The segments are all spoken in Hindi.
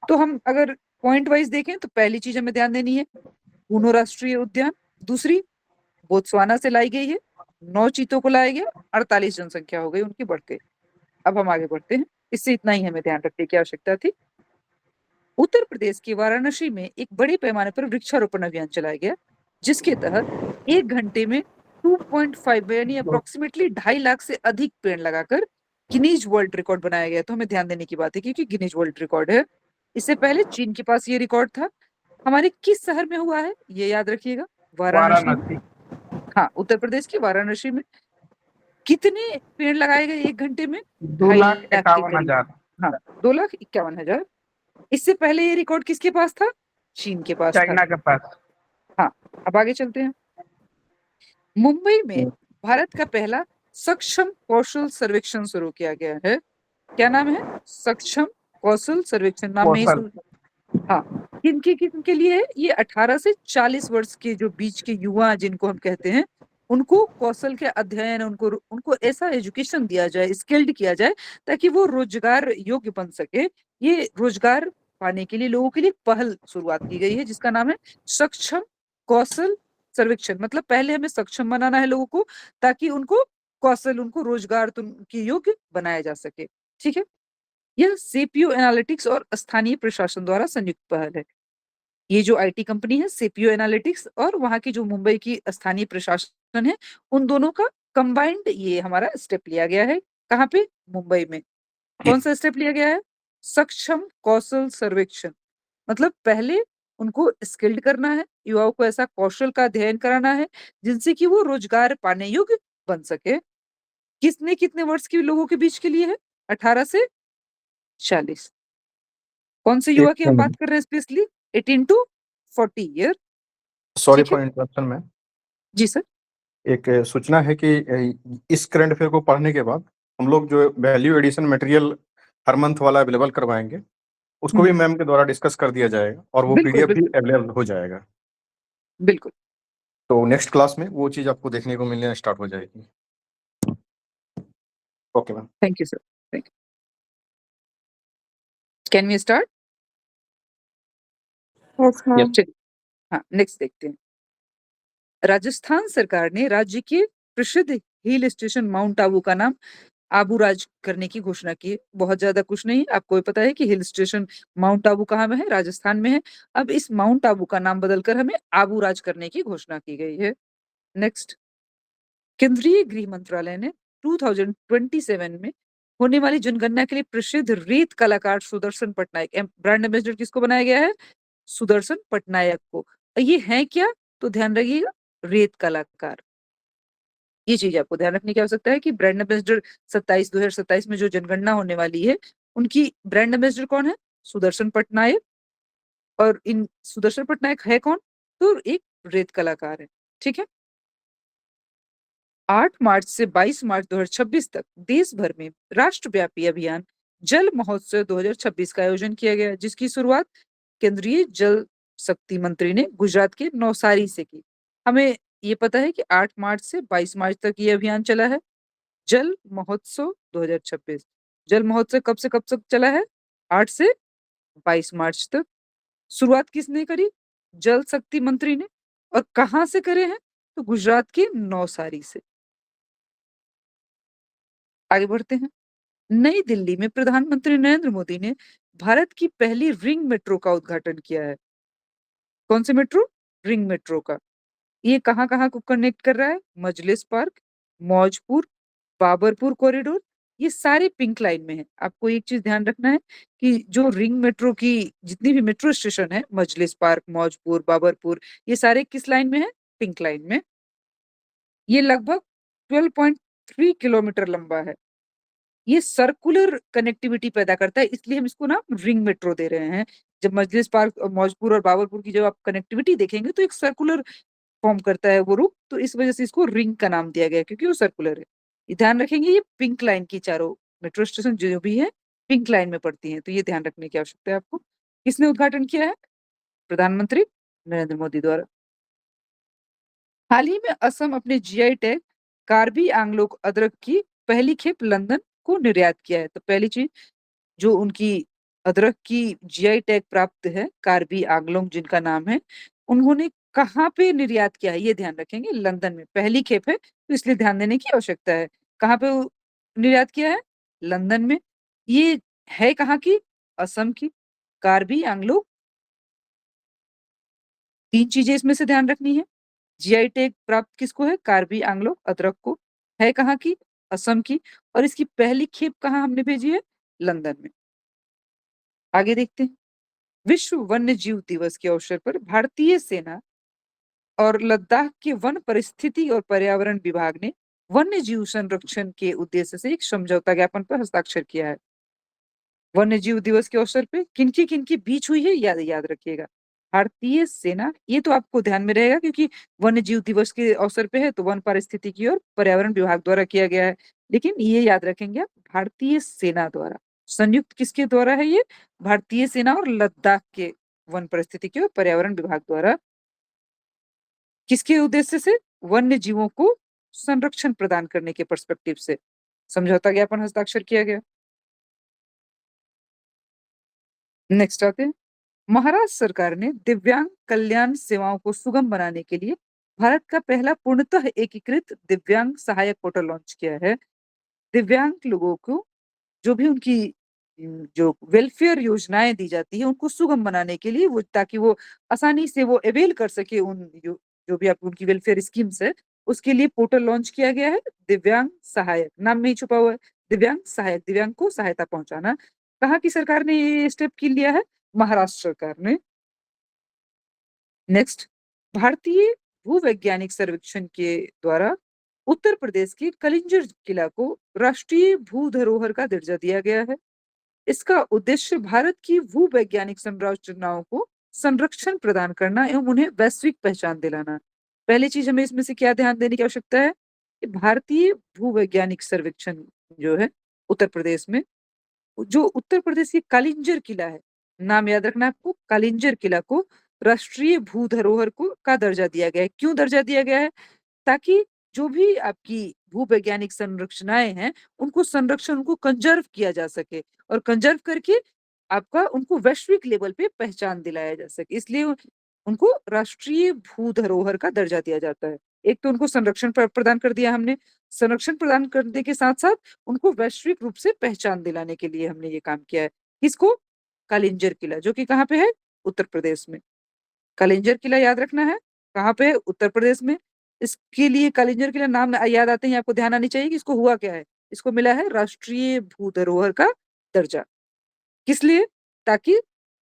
तो हम अगर पॉइंट वाइज देखें तो पहली चीज हमें ध्यान देनी है ऊनो राष्ट्रीय उद्यान। दूसरी, बोत्सवाना से लाई गई है, 9 चीतों को लाया गया, 48 जनसंख्या हो गई उनकी, बढ़ गई। अब हम आगे बढ़ते हैं, इससे इतना ही हमें ध्यान रखने की आवश्यकता थी। उत्तर प्रदेश के वाराणसी में एक बड़े पैमाने पर वृक्षारोपण अभियान चलाया गया, जिसके तहत 1 घंटे में 2.5 यानी अप्रोक्सीमेटली 2.5 लाख से अधिक पेड़ लगाकर गिनीज वर्ल्ड रिकॉर्ड बनाया गया। तो हमें ध्यान देने की बात है क्योंकि गिनीज वर्ल्ड रिकॉर्ड है। इससे पहले चीन के पास ये रिकॉर्ड था। हमारे किस शहर में हुआ है ये याद रखिएगा, वाराणसी में। वाराणसी। हाँ, उत्तर प्रदेश की वाराणसी में कितने पेड़ लगाए गए 1 घंटे में? दो ढाई लाख लाख के इक्यावन करीब। हजार हाँ, 2,51,000। इससे पहले ये रिकॉर्ड किसके पास था? चीन के पास था। चाइना के पास। हाँ, अब आगे चलते हैं। मुंबई में भारत का पहला सक्षम कौशल सर्वेक्षण शुरू किया गया है। क्या नाम है? सक्षम कौशल सर्वेक्षण, नाम में ही कौशल। हाँ। किनके किनके लिए है ये? 18 से 40 वर्ष के जो बीच के युवा जिनको हम कहते हैं, उनको कौशल के अध्ययन, उनको उनको ऐसा एजुकेशन दिया जाए, स्किल्ड किया जाए, ताकि वो रोजगार योग्य बन सके। ये रोजगार पाने के लिए लोगों के लिए पहल शुरुआत की गई है, जिसका नाम है सक्षम कौशल सर्वेक्षण। मतलब पहले हमें सक्षम बनाना है लोगों को, ताकि उनको कौशल, उनको रोजगार के योग्य बनाया जा सके। ठीक है। यह सीपीयू एनालिटिक्स और स्थानीय प्रशासन द्वारा संयुक्त पहल है। ये जो आईटी कंपनी है सीपीयू एनालिटिक्स और वहां की जो मुंबई की स्थानीय प्रशासन है, उन दोनों का कंबाइंड ये हमारा स्टेप लिया गया है। कहाँ पे? मुंबई में। कौन सा स्टेप लिया गया है? सक्षम कौशल सर्वेक्षण। मतलब पहले उनको स्किल्ड करना है, युवाओं को ऐसा कौशल का अध्ययन कराना है जिनसे कि वो रोजगार पाने योग्य बन सके। किसने कितने वर्ष के लोगों के बीच के लिए है? 18 से 40। कौन से एक युवा की हम बात कर रहे हैं स्पेशली? 18 to 40 year. सॉरी ठीक है फॉर इंटरप्शन में। जी सर। एक सूचना है कि इस करंट अफेयर को पढ़ने के बाद हम लोग जो वैल्यू एडिशन मटेरियल हर मंथ वाला अवेलेबल करवाएंगे, उसको भी हम्म। मैम के द्वारा डिस्कस कर दिया जाएगा और वो बिल्कुल पीडीएफ भी बिल्कुल अवेलेबल हो जाएगा। बिल्कुल। तो नेक्स्ट क्लास में वो चीज़ आपको देखने को मिलना स्टार्ट हो जाएगी। Okay ma'am. Thank you sir. Thank you. Can we start? Yes yes, ma'am. चलिए। हाँ, नेक्स्ट देखते हैं। राजस्थान सरकार ने राज्य के प्रसिद्ध हिल स्टेशन माउंट आबू का नाम आबू राज करने की घोषणा की है। बहुत ज्यादा कुछ नहीं, आपको भी पता है कि हिल स्टेशन माउंट आबू कहाँ में है? राजस्थान में है। अब इस माउंट आबू का नाम बदलकर हमें आबू राज करने की घोषणा की गई है। नेक्स्ट। केंद्रीय गृह मंत्रालय ने 2027 में होने वाली जनगणना के लिए प्रसिद्ध रेत कलाकार सुदर्शन पटनायक, ब्रांड एम्बेसडर किसको बनाया गया है? सुदर्शन पटनायक को। ये है क्या? तो ध्यान रखिएगा, रेत कलाकार। ये चीज आपको ध्यान रखने की आवश्यकता है कि ब्रांड एम्बेसडर 2027 में जो जनगणना होने वाली है, उनकी ब्रांड एम्बेसडर कौन है? सुदर्शन पटनायक। और इन सुदर्शन पटनायक है कौन? तो एक रेत कलाकार है। ठीक है। 8 मार्च से 22 मार्च 2026 तक देश भर में राष्ट्रव्यापी अभियान जल महोत्सव 2026 का आयोजन किया गया, जिसकी शुरुआत केंद्रीय जल शक्ति मंत्री ने गुजरात के नवसारी से की। हमें ये पता है कि 8 मार्च से 22 मार्च तक ये अभियान चला है, जल महोत्सव 2026। जल महोत्सव कब से कब तक चला है? 8 से 22 मार्च तक। शुरुआत किसने करी? जल शक्ति मंत्री ने। और कहां से करे हैं? तो गुजरात के नवसारी से। आगे बढ़ते हैं। नई दिल्ली में प्रधानमंत्री नरेंद्र मोदी ने भारत की पहली रिंग मेट्रो का उद्घाटन किया है। कौन सी मेट्रो? रिंग मेट्रो का। ये कहाँ कहाँ को कनेक्ट कर रहा है? मजलिस पार्क, मौजपुर, बाबरपुर कॉरिडोर, ये सारे पिंक लाइन में है। आपको एक चीज ध्यान रखना है कि जो रिंग मेट्रो की जितनी भी मेट्रो स्टेशन है, मजलिस पार्क, मौजपुर, बाबरपुर, ये सारे किस लाइन में है? पिंक लाइन में। ये लगभग 12.3 किलोमीटर लंबा है। ये सर्कुलर कनेक्टिविटी पैदा करता है, इसलिए हम इसको ना रिंग मेट्रो दे रहे हैं। जब मजलिस पार्क और मौजपुर और बाबरपुर की जब आप कनेक्टिविटी देखेंगे तो एक सर्कुलर फॉर्म करता है वो रूट, तो इस वजह से इसको रिंग का नाम दिया गया क्योंकि वो सर्कुलर है। ये ध्यान रखेंगे, ये पिंक लाइन की चारों मेट्रो स्टेशन जो भी है पिंक लाइन में पड़ती हैं, तो ये ध्यान रखने की आवश्यकता है आपको। किसने उद्घाटन किया है? प्रधानमंत्री नरेंद्र मोदी द्वारा। हाल ही में असम अपने जीआई टैग कार्बी आंगलों अदरक की पहली खेप लंदन को निर्यात किया है। तो पहली चीज जो उनकी अदरक की जीआई टैग प्राप्त है, कार्बी आंगलोंग जिनका नाम है। उन्होंने कहाँ पे निर्यात किया है ये ध्यान रखेंगे, लंदन में पहली खेप है तो इसलिए ध्यान देने की आवश्यकता है। कहाँ पे निर्यात किया है? लंदन में। ये है कहाँ की? असम की। कार्बी आंगलों, तीन चीजें इसमें से ध्यान रखनी है। जीआई टैग प्राप्त किसको है? कार्बी आंगलों अदरक को। है कहाँ की? असम की। और इसकी पहली खेप कहाँ हमने भेजी है? लंदन में। आगे देखते हैं। विश्व वन्य जीव दिवस के अवसर पर भारतीय सेना और लद्दाख के वन परिस्थिति और पर्यावरण विभाग ने वन्य जीव संरक्षण के उद्देश्य से एक समझौता ज्ञापन पर हस्ताक्षर किया है। वन्य जीव दिवस के अवसर पे किनकी किनकी बीच हुई है, याद याद रखिएगा। भारतीय सेना, ये तो आपको ध्यान में रहेगा क्योंकि वन्य जीव दिवस के अवसर पे है तो वन पारिस्थितिकी और पर्यावरण विभाग द्वारा किया गया है। लेकिन ये याद रखेंगे आप, भारतीय सेना द्वारा। संयुक्त किसके द्वारा है ये? भारतीय सेना और लद्दाख के वन पारिस्थितिकी और पर्यावरण विभाग द्वारा। किसके उद्देश्य से? वन्य जीवों को संरक्षण प्रदान करने के पर्सपेक्टिव से समझौता ज्ञापन हस्ताक्षर किया गया। नेक्स्ट आते हैं। महाराष्ट्र सरकार ने दिव्यांग कल्याण सेवाओं को सुगम बनाने के लिए भारत का पहला पूर्णतः एकीकृत दिव्यांग सहायक पोर्टल लॉन्च किया है। दिव्यांग लोगों को जो भी उनकी जो वेलफेयर योजनाएं दी जाती है उनको सुगम बनाने के लिए, वो ताकि वो आसानी से वो अवेल कर सके उन जो भी आप उनकी वेलफेयर स्कीम्स है, उसके लिए पोर्टल लॉन्च किया गया है। दिव्यांग सहायक नाम में ही छुपा हुआ है। दिव्यांग सहायक, दिव्यांग को सहायता पहुंचाना। कहाँ की सरकार ने ये स्टेप की लिया है? महाराष्ट्र सरकार ने। नेक्स्ट। भारतीय भूवैज्ञानिक सर्वेक्षण के द्वारा उत्तर प्रदेश के कलिंजर किला को राष्ट्रीय भू धरोहर का दर्जा दिया गया है। इसका उद्देश्य भारत की भूवैज्ञानिक संरचनाओं को संरक्षण प्रदान करना एवं उन्हें वैश्विक पहचान दिलाना। पहली चीज हमें इसमें से क्या ध्यान देने की आवश्यकता है कि भारतीय भूवैज्ञानिक सर्वेक्षण जो है उत्तर प्रदेश में, जो उत्तर प्रदेश की कालिंजर किला है, नाम याद रखना आपको, कालिंजर किला को राष्ट्रीय भू धरोहर को का दर्जा दिया गया है। क्यों दर्जा दिया गया है? ताकि जो भी आपकी भूवैज्ञानिक संरचनाएं हैं उनको संरक्षण, उनको कंजर्व किया जा सके और कंजर्व करके आपका उनको वैश्विक लेवल पे पहचान दिलाया जा सके, इसलिए उनको राष्ट्रीय भू धरोहर का दर्जा दिया जाता है। एक तो उनको संरक्षण प्रदान कर दिया हमने, संरक्षण प्रदान करने के साथ साथ उनको वैश्विक रूप से पहचान दिलाने के लिए हमने ये काम किया है। किसको? कालिंजर किला, जो कि कहाँ पे है? उत्तर प्रदेश में। कालिंजर किला याद रखना है, कहाँ पे है? उत्तर प्रदेश में। इसके लिए कालिंजर किला नाम याद आते ही आपको ध्यान आनी चाहिए कि इसको हुआ क्या है। इसको मिला है राष्ट्रीय भू धरोहर का दर्जा। किस लिए? ताकि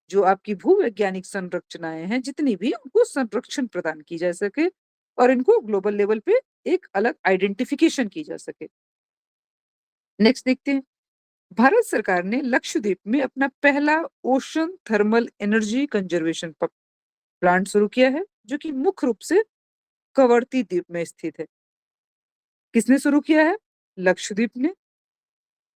जो आपकी भूवैज्ञानिक संरचनाएं हैं जितनी भी, उनको संरक्षण प्रदान की जा सके और इनको ग्लोबल लेवल पे एक अलग आइडेंटिफिकेशन की जा सके। नेक्स्ट देखते हैं। भारत सरकार ने लक्षद्वीप में अपना पहला ocean thermal energy conservation plant शुरू किया है, जो कि मुख्य रूप से कवरती द्वीप में स्थित है। किसने शुरू किया है? लक्षद्वीप ने।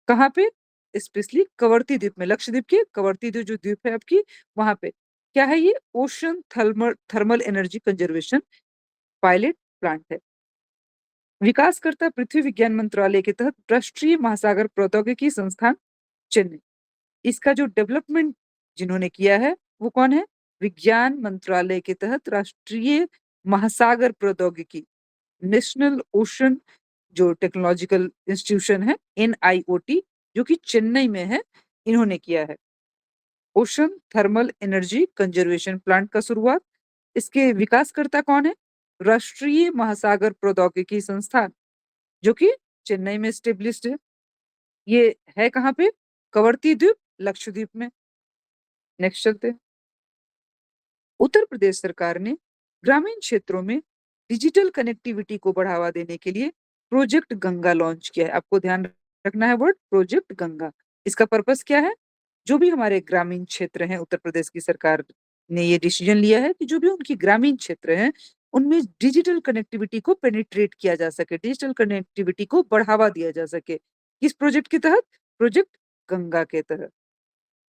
कहाँ पे? स्पेशली कवरती द्वीप में, लक्षद्वीप के कवरती द्वीप जो द्वीप है आपकी, वहां पे। क्या है ये? Ocean thermal thermal energy conservation pilot plant है। विकासकर्ता पृथ्वी विज्ञान मंत्रालय के तहत राष्ट्रीय महासागर प्रौद्योगिकी संस्थान चेन्नई। इसका जो डेवलपमेंट जिन्होंने किया है वो कौन है? विज्ञान मंत्रालय के तहत राष्ट्रीय महासागर प्रौद्योगिकी, नेशनल ओशन जो टेक्नोलॉजिकल इंस्टीट्यूशन है, NIOT, जो कि चेन्नई में है, इन्होंने किया है। Ocean thermal energy conservation plant का शुरुआत। इसके विकासकर्ता कौन है? राष्ट्रीय महासागर प्रौद्योगिकी संस्थान, जो कि चेन्नई में स्टेब्लिश्ड है। ये है कहाँ पे? कवरती द्वीप, लक्षद्वीप में। नेक्स्ट चलते हैं। उत्तर प्रदेश सरकार ने ग्रामीण क्षेत्रों में डिजिटल कनेक्टिविटी को बढ़ावा देने के लिए प्रोजेक्ट गंगा लॉन्च किया है। आपको ध्यान रखना है वर्ड प्रोजेक्ट गंगा। इसका पर्पस क्या है? जो भी हमारे ग्रामीण क्षेत्र हैं, उत्तर प्रदेश की सरकार ने ये डिसीजन लिया है कि जो भी उनकी ग्रामीण क्षेत्र हैं उनमें डिजिटल कनेक्टिविटी को पेनिट्रेट किया जा सके, डिजिटल कनेक्टिविटी को बढ़ावा दिया जा सके। किस प्रोजेक्ट के तहत? प्रोजेक्ट गंगा के तहत।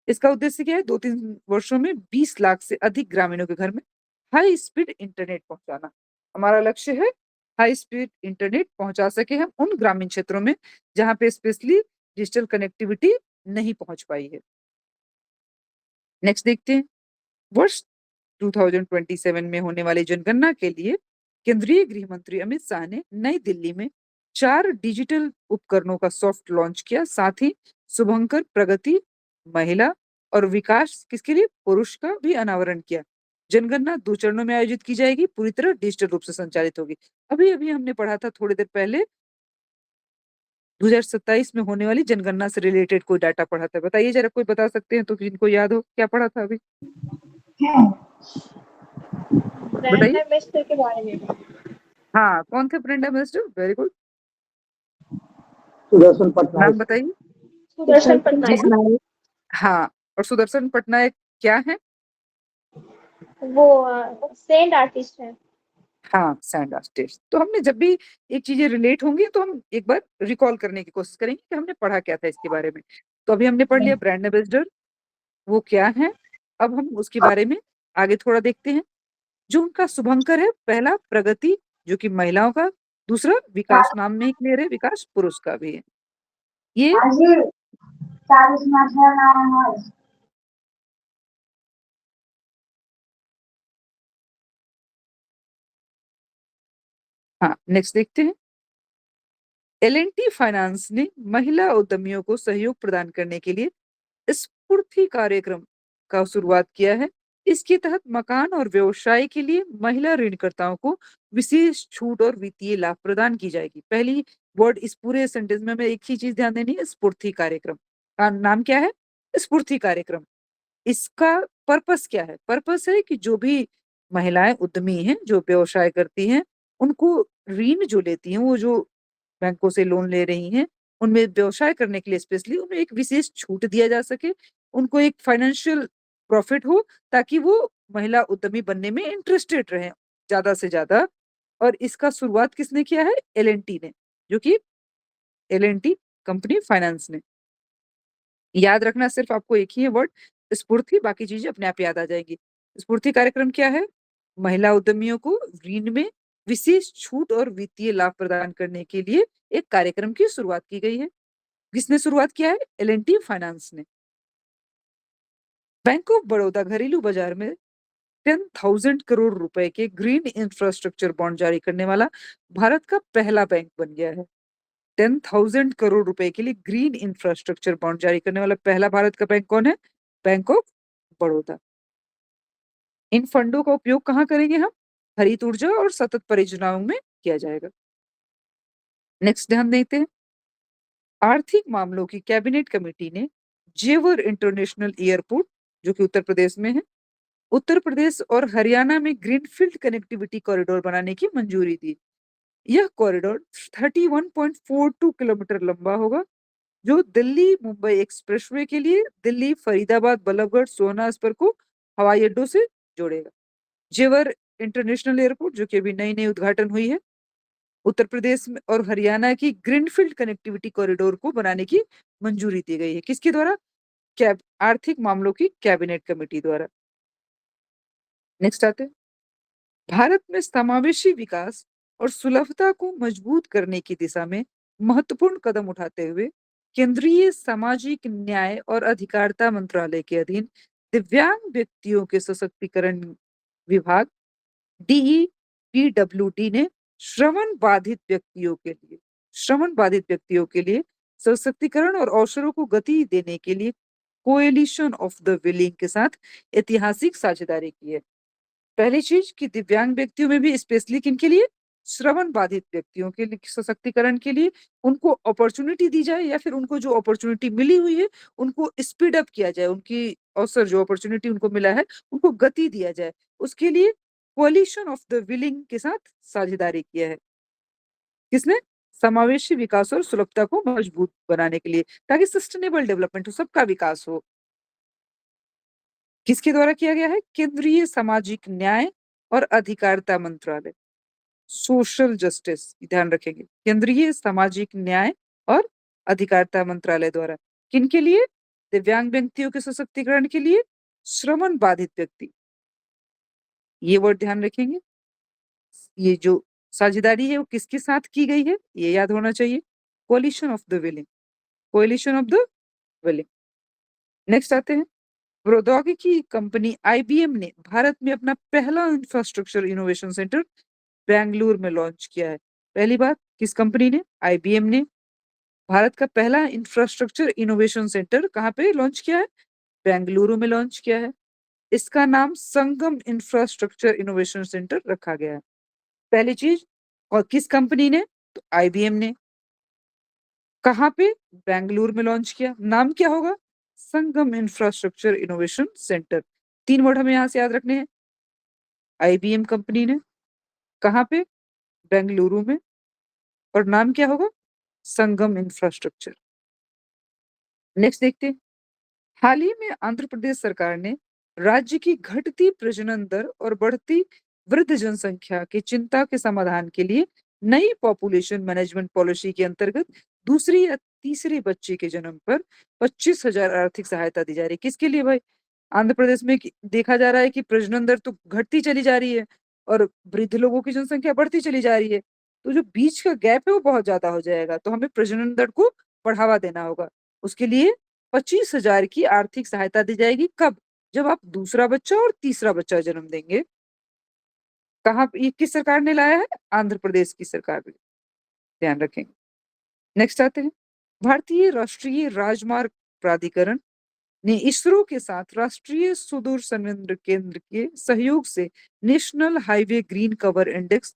इसका उद्देश्य क्या है? 2-3 वर्षों में 20 लाख से अधिक ग्रामीणों के घर में हाई स्पीड इंटरनेट पहुंचाना हमारा लक्ष्य है। हाई स्पीड इंटरनेट पहुंचा सके हम उन ग्रामीण क्षेत्रों में जहां पे स्पेशली डिजिटल कनेक्टिविटी नहीं पहुंच पाई है। नेक्स्ट देखते हैं, वर्ष 2027 में होने वाली जनगणना के लिए केंद्रीय गृह मंत्री अमित शाह ने नई दिल्ली में 4 डिजिटल उपकरणों का सॉफ्ट लॉन्च किया। साथ ही शुभंकर, प्रगति, महिला और विकास किसके लिए पुरुष का भी अनावरण किया। जनगणना 2 चरणों में आयोजित की जाएगी, पूरी तरह डिजिटल रूप से संचालित होगी। अभी अभी हमने पढ़ा था थोड़ी देर पहले 2027 में होने वाली जनगणना से रिलेटेड कोई डाटा पढ़ा था, बताइए जरा, कोई बता सकते हैं तो जिनको याद हो क्या पढ़ा था अभी, ब्रांड बताइए। एम्बेसडर के बारे में। हाँ, कौन थे brand ambassador? Very good, Sudarshan Patnaik. नाम बताइए। सुदर्शन पटनायक। हाँ, और सुदर्शन पटनायक क्या है? वो सेंट आर्टिस्ट है। हाँ, सैंड आर्टिस्ट। तो हमने जब भी एक चीजें रिलेट होंगी तो हम एक बार रिकॉल करने की कोशिश करेंगे कि हमने पढ़ा क्या था इसके बारे में। तो अभी हमने पढ़ लिया ब्रांड एम्बेसडर वो क्या है। अब हम उसके बारे में आगे थोड़ा देखते हैं। जो उनका शुभंकर है, पहला प्रगति जो कि महिलाओं का, दूसरा विकास, नाम में ही क्लियर है, विकास पुरुष का भी है। ये हाँ, नेक्स्ट देखते हैं। L&T फाइनेंस ने महिला उद्यमियों को सहयोग प्रदान करने के लिए स्फूर्ति कार्यक्रम का शुरुआत किया है। इसके तहत मकान और व्यवसाय के लिए महिला ऋणकर्ताओं को विशेष छूट और वित्तीय लाभ प्रदान की जाएगी। पहली वर्ड इस पूरे सेंटेंस में हमें एक ही चीज ध्यान देनी है, स्फूर्ति कार्यक्रम का नाम क्या है? स्फूर्ति कार्यक्रम। इसका पर्पस क्या है? पर्पस है कि जो भी महिलाएं उद्यमी हैं, जो व्यवसाय करती हैं, उनको ऋण जो लेती हैं, वो जो बैंकों से लोन ले रही हैं, उनमें व्यवसाय करने के लिए स्पेशली उन्हें एक विशेष छूट दिया जा सके, उनको एक फाइनेंशियल प्रॉफिट हो, ताकि वो महिला उद्यमी बनने में इंटरेस्टेड रहें ज्यादा से ज्यादा। और इसका शुरुआत किसने किया है? L&T ने, जो कि L&T कंपनी फाइनेंस ने। याद रखना सिर्फ आपको एक ही है वर्ड, स्फूर्ति, बाकी चीजें अपने आप याद आ जाएंगी। स्फूर्ति कार्यक्रम क्या है? महिला उद्यमियों को ऋण में विशेष छूट और वित्तीय लाभ प्रदान करने के लिए एक कार्यक्रम की शुरुआत की गई है। किसने शुरुआत किया है? L&T फाइनेंस ने। बैंक ऑफ बड़ौदा घरेलू बाजार में 10,000 करोड़ रुपए के ग्रीन इंफ्रास्ट्रक्चर बॉन्ड जारी करने वाला भारत का पहला बैंक बन गया है। 10,000 करोड़ रुपए के लिए ग्रीन इंफ्रास्ट्रक्चर बॉन्ड जारी करने वाला पहला भारत का बैंक कौन है? Bank of Baroda. इन फंडों का उपयोग कहाँ करेंगे हम? हरित ऊर्जा और सतत परियोजनाओं में किया जाएगा। नेक्स्ट ध्यान देते हैं। आर्थिक मामलों की कैबिनेट कमेटी ने जेवर इंटरनेशनल एयरपोर्ट, जो कि उत्तर प्रदेश में है, उत्तर प्रदेश और हरियाणा में ग्रीनफील्ड कनेक्टिविटी कॉरिडोर बनाने की मंजूरी दी। यह कॉरिडोर 31.42 किलोमीटर लंबा होगा, जो दिल्ली मुंबई एक्सप्रेसवे के लिए दिल्ली फरीदाबाद बल्लभगढ़ सोहना को हवाई अड्डों से जोड़ेगा। जेवर इंटरनेशनल एयरपोर्ट, जो कि अभी नई नई उद्घाटन हुई है, उत्तर प्रदेश में और हरियाणा की ग्रीनफील्ड कनेक्टिविटी कॉरिडोर को बनाने की मंजूरी दी गई है। किसके द्वारा? आर्थिक मामलों की कैबिनेट कमेटी द्वारा। नेक्स्ट आते हैं। भारत में समावेशी विकास और सुलभता को मजबूत करने की दिशा में महत्वपूर्ण कदम उठाते हुए केंद्रीय सामाजिक न्याय और अधिकारिता मंत्रालय के अधीन दिव्यांग व्यक्तियों के सशक्तिकरण विभाग DEPWD ने श्रवण बाधित व्यक्तियों के लिए सशक्तिकरण और अवसरों को गति देने के लिए कोएलिशन ऑफ द विलिंग के साथ ऐतिहासिक साझेदारी की है। पहली चीज कि दिव्यांग व्यक्तियों में भी स्पेशली किनके लिए? श्रवण बाधित व्यक्तियों के लिए सशक्तिकरण के लिए उनको अपॉर्चुनिटी दी जाए, या फिर उनको जो अपॉर्चुनिटी मिली हुई है उनको स्पीड अप किया जाए, उनकी अवसर जो अपॉर्चुनिटी उनको मिला है उनको गति दिया जाए। उसके लिए कोalition ऑफ द विलिंग के साथ साझेदारी किया है। किसने? समावेशी विकास और सुलभता को मजबूत बनाने के लिए, ताकि सस्टेनेबल डेवलपमेंट हो, सबका विकास हो। किसके द्वारा किया गया है? केंद्रीय सामाजिक न्याय और अधिकारिता मंत्रालय, सोशल जस्टिस, ध्यान रखेंगे, केंद्रीय सामाजिक न्याय और अधिकारिता मंत्रालय द्वारा। किनके लिए? दिव्यांग व्यक्तियों के सशक्तिकरण के लिए श्रवण बाधित व्यक्ति, ये वर्ड ध्यान रखेंगे। ये जो साझेदारी है वो किसके साथ की गई है, ये याद होना चाहिए, collision of the willing, collision of the willing. Next आते हैं। प्रौद्योगिकी कंपनी आईबीएम ने भारत में अपना पहला इंफ्रास्ट्रक्चर इनोवेशन सेंटर बेंगलुरु में लॉन्च किया है। पहली बात, किस कंपनी ने? आईबीएम ने भारत का पहला इंफ्रास्ट्रक्चर इनोवेशन सेंटर कहाँ पे लॉन्च किया है? बेंगलुरु में लॉन्च किया है। इसका नाम संगम इंफ्रास्ट्रक्चर इनोवेशन सेंटर रखा गया है। पहली चीज, और किस कंपनी ने? तो आईबीएम ने। कहाँ पे? बेंगलुरु में लॉन्च किया। नाम क्या होगा? संगम इंफ्रास्ट्रक्चर इनोवेशन सेंटर। 3 वर्ड हमें यहां से याद रखने हैं। आईबीएम कंपनी ने, कहाँ पे? बेंगलुरु में, और नाम क्या होगा? संगम इंफ्रास्ट्रक्चर। नेक्स्ट देखते हैं। हाल ही में आंध्र प्रदेश सरकार ने राज्य की घटती प्रजनन दर और बढ़ती वृद्ध जनसंख्या की चिंता के समाधान के लिए नई पॉपुलेशन मैनेजमेंट पॉलिसी के अंतर्गत दूसरी या तीसरे बच्चे के जन्म पर 25,000 आर्थिक सहायता दी जा रही है। किसके लिए भाई? आंध्र प्रदेश में देखा जा रहा है कि प्रजनन दर तो घटती चली जा रही है और वृद्ध लोगों की जनसंख्या बढ़ती चली जा रही है, तो जो बीच का गैप है वो बहुत ज्यादा हो जाएगा। तो हमें प्रजनन दर को बढ़ावा देना होगा। उसके लिए 25,000 की आर्थिक सहायता दी जाएगी। कब? जब आप दूसरा बच्चा और तीसरा बच्चा जन्म देंगे। कहाँ ये किस सरकार ने लाया है? आंध्र प्रदेश की सरकार ने। ध्यान रखेंगे। नेक्स्ट आते हैं। भारतीय राष्ट्रीय राजमार्ग प्राधिकरण ने इसरो के साथ राष्ट्रीय सुदूर संवेदन केंद्र के सहयोग से national highway green cover index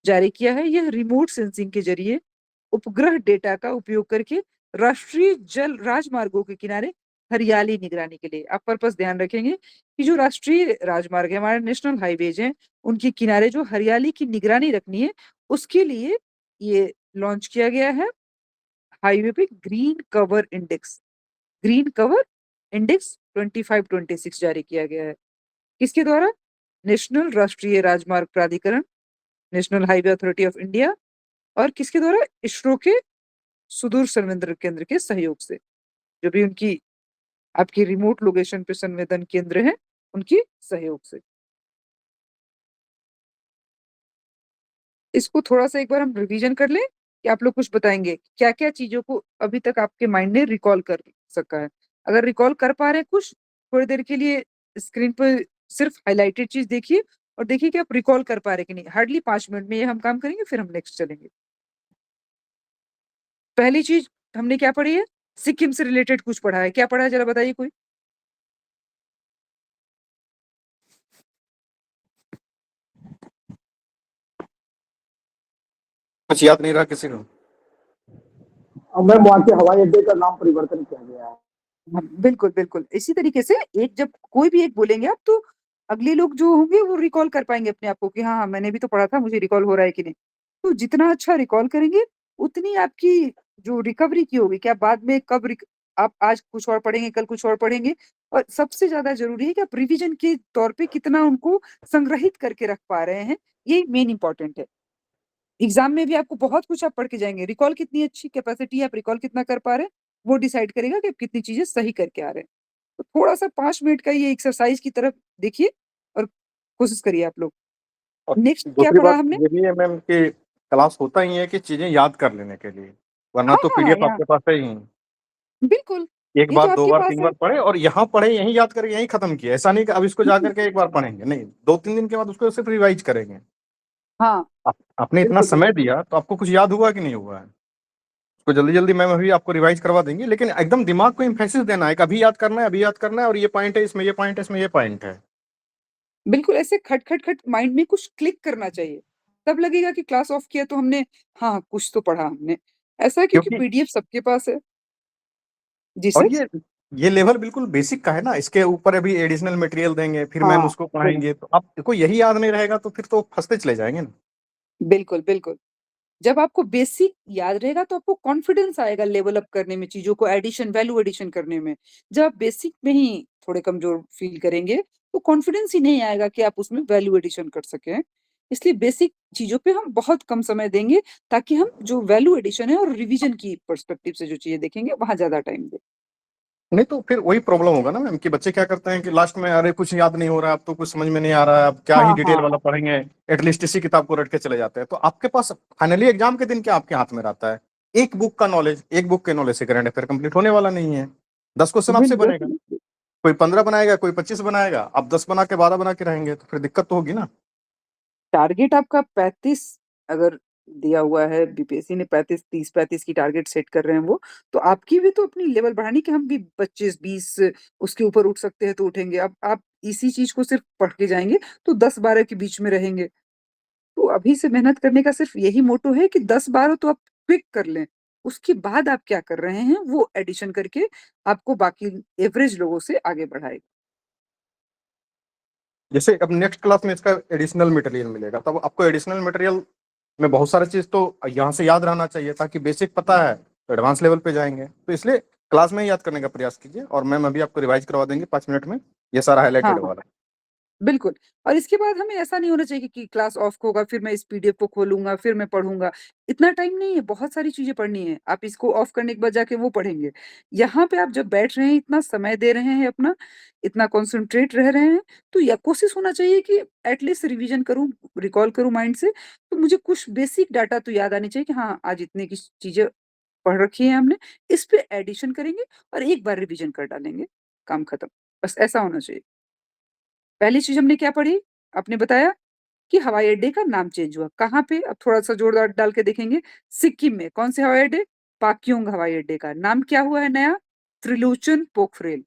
जारी किया है। यह रिमोट सेंसिंग के जरिए उपग्रह डेटा का उपयोग करके राष्ट्रीय जल राजमार्गों के किनारे हरियाली निगरानी के लिए। आप पर्पस ध्यान रखेंगे कि जो राष्ट्रीय राजमार्ग है, हमारे नेशनल हाईवेज हैं, उनके किनारे जो हरियाली की निगरानी रखनी है, उसके लिए ये लॉन्च किया गया है। हाईवे पे ग्रीन कवर इंडेक्स 25-26 जारी किया गया है। किसके द्वारा? नेशनल राष्ट्रीय राजमार्ग प्राधिकरण, national highway authority of India, और किसके द्वारा? इसरो के सुदूर संवेदन केंद्र के सहयोग से। जो भी उनकी आपकी रिमोट लोकेशन पे संवेदन केंद्र है, उनकी सहयोग से। इसको थोड़ा सा एक बार हम रिवीजन कर लें कि आप लोग कुछ बताएंगे क्या क्या चीजों को अभी तक आपके माइंड ने रिकॉल कर सका है। अगर रिकॉल कर पा रहे हैं कुछ, थोड़ी देर के लिए स्क्रीन पर सिर्फ हाईलाइटेड चीज देखिए और देखिए कि आप रिकॉल कर पा रहे कि नहीं। हार्डली 5 मिनट में ये हम काम करेंगे, फिर हम नेक्स्ट चलेंगे। पहली चीज हमने क्या पढ़ी है? सिक्किम से रिलेटेड कुछ पढ़ा है। क्या पढ़ा है जरा बताइए कोई। कुछ याद नहीं रहा किसी को? मैम वहाँ के हवाई अड्डे का नाम परिवर्तन किया गया है। हाँ, बिल्कुल बिल्कुल इसी तरीके से एक जब कोई भी एक बोलेंगे आप, तो अगले लोग जो होंगे वो रिकॉल कर पाएंगे अपने आप को कि हाँ हाँ मैंने भी तो पढ़ा था, मुझे रिकॉल हो रहा है कि नहीं। तो जितना अच्छा रिकॉल करेंगे उतनी आपकी जो रिकवरी की होगी, क्या बाद में आप आज कुछ और पढ़ेंगे, कल कुछ और पढ़ेंगे। और सबसे ज्यादा जरूरी है कि आप रिवीजन के तौर पे कितना उनको संग्रहित करके रख पा रहे हैं, ये मेन इंपॉर्टेंट है। एग्जाम में भी आपको बहुत कुछ आप पढ़ के जाएंगे, रिकॉल कितनी अच्छी कैपेसिटी है, आप रिकॉल कितना कर पा रहे हैं, वो डिसाइड करेगा कि आप कितनी चीजें सही करके आ रहे हैं। तो थोड़ा सा 5 मिनट का ये एक्सरसाइज की तरफ देखिए और कोशिश करिए आप लोग। और नेक्स्ट क्या दूसरी पढ़ा बात हमने? ये भी है मैम कि क्लास होता ही है कि चीजें याद कर लेने के लिए, वरना हाँ तो हाँ हाँ, पीडीएफ यहाँ आपके पास है ही। बिल्कुल। एक ये तो बार, दो आपके बार, पास तीन है। बार पढ़े और यहाँ पढ़े, यहीं याद करके यहीं खत्म किया। ऐसा नहीं कि अब इसको जाकर के एक बार पढ़ेंगे, नहीं, 2-3 दिन के बाद उसको सिर्फ रिवाइज करेंगे। हाँ आपने इतना बिल्कुल समय बिल्कुल। दिया तो आपको कुछ याद हुआ कि नहीं हुआ है? उसको जल्दी जल्दी मैम अभी आपको रिवाइज करवा देंगे, लेकिन एकदम दिमाग को इम्फेसिस देना है कि अभी याद करना है, अभी याद करना है, और ये पॉइंट है, इसमें ये पॉइंट है, इसमें ये पॉइंट है। बिल्कुल ऐसे खट खट खट माइंड में कुछ क्लिक करना चाहिए, तब लगेगा कि क्लास ऑफ किया तो हमने हाँ कुछ तो पढ़ा हमने। ऐसा है क्योंकि क्योंकि पीडीएफ सबके पास है। जी और सर। ये लेवल बिल्कुल बेसिक का है ना, इसके ऊपर अभी एडिशनल मटेरियल देंगे, फिर मैम हाँ उसको पढ़ाएंगे, तो आपको यही याद नहीं रहेगा तो फिर तो फंसते चले जाएंगे ना। बिल्कुल बिल्कुल। जब आपको बेसिक याद रहेगा तो आपको कॉन्फिडेंस आएगा लेवल अप करने में, चीजों को एडिशन वैल्यू एडिशन करने में। जब आप बेसिक में ही थोड़े कमजोर फील करेंगे तो कॉन्फिडेंस ही नहीं आएगा कि आप उसमें वैल्यू एडिशन कर सकें। इसलिए बेसिक चीजों पे हम बहुत कम समय देंगे, ताकि हम जो वैल्यू एडिशन है और रिवीजन की पर्सपेक्टिव से जो चीजें देखेंगे वहां ज्यादा टाइम दें। नहीं तो फिर वही प्रॉब्लम होगा ना मैम कि बच्चे क्या करते हैं कि लास्ट में अरे कुछ याद नहीं हो रहा है, अब तो कुछ समझ में नहीं आ रहा है, अब क्या ही हाँ डिटेल हाँ वाला पढ़ेंगे, एटलीस्ट इसी किताब को रट के चले जाते हैं। तो आपके पास फाइनली एग्जाम के दिन क्या आपके हाथ में रहता है? एक बुक का नॉलेज, एक बुक के नॉलेज से करंट अफेयर कंप्लीट होने वाला नहीं है। 10 क्वेश्चन आपसे बिल्कुल बनेगा। कोई 15 बनाएगा, कोई 25 बनाएगा, आप 10 बना के 12 बना के रहेंगे तो फिर दिक्कत तो होगी ना। टारगेट आपका 35 अगर दिया हुआ है, बीपीएससी ने 35 30-35 की टारगेट सेट कर रहे हैं वो, तो आपकी भी तो अपनी लेवल बढ़ानी कि हम भी 25-20 उसके ऊपर उठ सकते हैं तो उठेंगे। अब आप इसी चीज को सिर्फ पढ़ के जाएंगे तो 10-12 के बीच में रहेंगे। तो अभी से मेहनत करने का सिर्फ यही मोटो है कि 10-12 तो आप क्विक कर लें, उसके बाद आप क्या कर रहे हैं वो एडिशन करके आपको बाकी एवरेज लोगों से आगे बढ़ाएगा। जैसे अब नेक्स्ट क्लास में इसका एडिशनल मटेरियल मिलेगा, तब आपको एडिशनल मटेरियल में बहुत सारी चीज तो यहाँ से याद रहना चाहिए, ताकि बेसिक पता है तो एडवांस लेवल पे जाएंगे। तो इसलिए क्लास में ही याद करने का प्रयास कीजिए, और मैम अभी आपको रिवाइज करवा देंगे 5 मिनट में ये सारा हाँ हाईलाइटेड हाँ वाला। बिल्कुल। और इसके बाद हमें ऐसा नहीं होना चाहिए कि क्लास ऑफ होगा फिर मैं इस पीडीएफ को खोलूंगा फिर मैं पढ़ूंगा। इतना टाइम नहीं है, बहुत सारी चीजें पढ़नी है। आप इसको ऑफ करने के बाद जाके वो पढ़ेंगे। यहाँ पे आप जब बैठ रहे हैं, इतना समय दे रहे हैं अपना, इतना कॉन्सेंट्रेट रह रहे हैं, तो यह कोशिश होना चाहिए कि एटलीस्ट रिवीजन करूं, रिकॉल करूं माइंड से। तो मुझे कुछ बेसिक डाटा तो याद आनी चाहिए कि हाँ आज इतने की चीजें पढ़ रखी है हमने, इस पे एडिशन करेंगे और एक बार रिवीजन कर डालेंगे, काम खत्म। बस ऐसा होना चाहिए। पहली चीज हमने क्या पढ़ी, आपने बताया कि हवाई अड्डे का नाम चेंज हुआ। कहाँ पे, अब थोड़ा सा जोरदार डाल के देखेंगे। सिक्किम में कौन से हवाई अड्डे, पाक्योंग हवाई अड्डे का नाम क्या हुआ है नया, त्रिलोचन पोखरेल।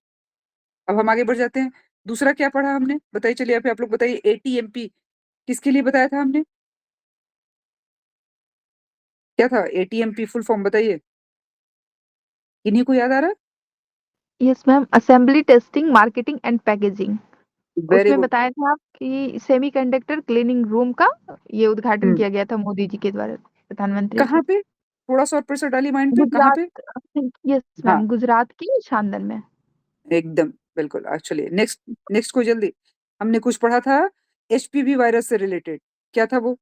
अब हम आगे बढ़ जाते हैं। दूसरा क्या पढ़ा हमने, बताइए, चलिए आप लोग बताइए। एटीएमपी किसके लिए बताया था हमने, क्या था एटीएमपी फुल फॉर्म बताइए, किन्हीं को याद आ रहा है? Yes ma'am, assembly testing marketing and packaging. Very उसमें गुड। बताया था आप कि सेमीकंडक्टर क्लीनिंग रूम का ये उद्घाटन किया गया था मोदी जी के द्वारा, प्रधानमंत्री कहाँ जी। पे, थोड़ा सा और प्रेशर डालिए माइंड पे, कहाँ गुजरात, पे? यस हाँ मैम, गुजरात की शानदार में। एकदम बिल्कुल। एक्चुअली नेक्स्ट, नेक्स्ट को जल्दी। हमने कुछ पढ़ा था एचपीवी वायरस से रिलेटेड, क्या था वो?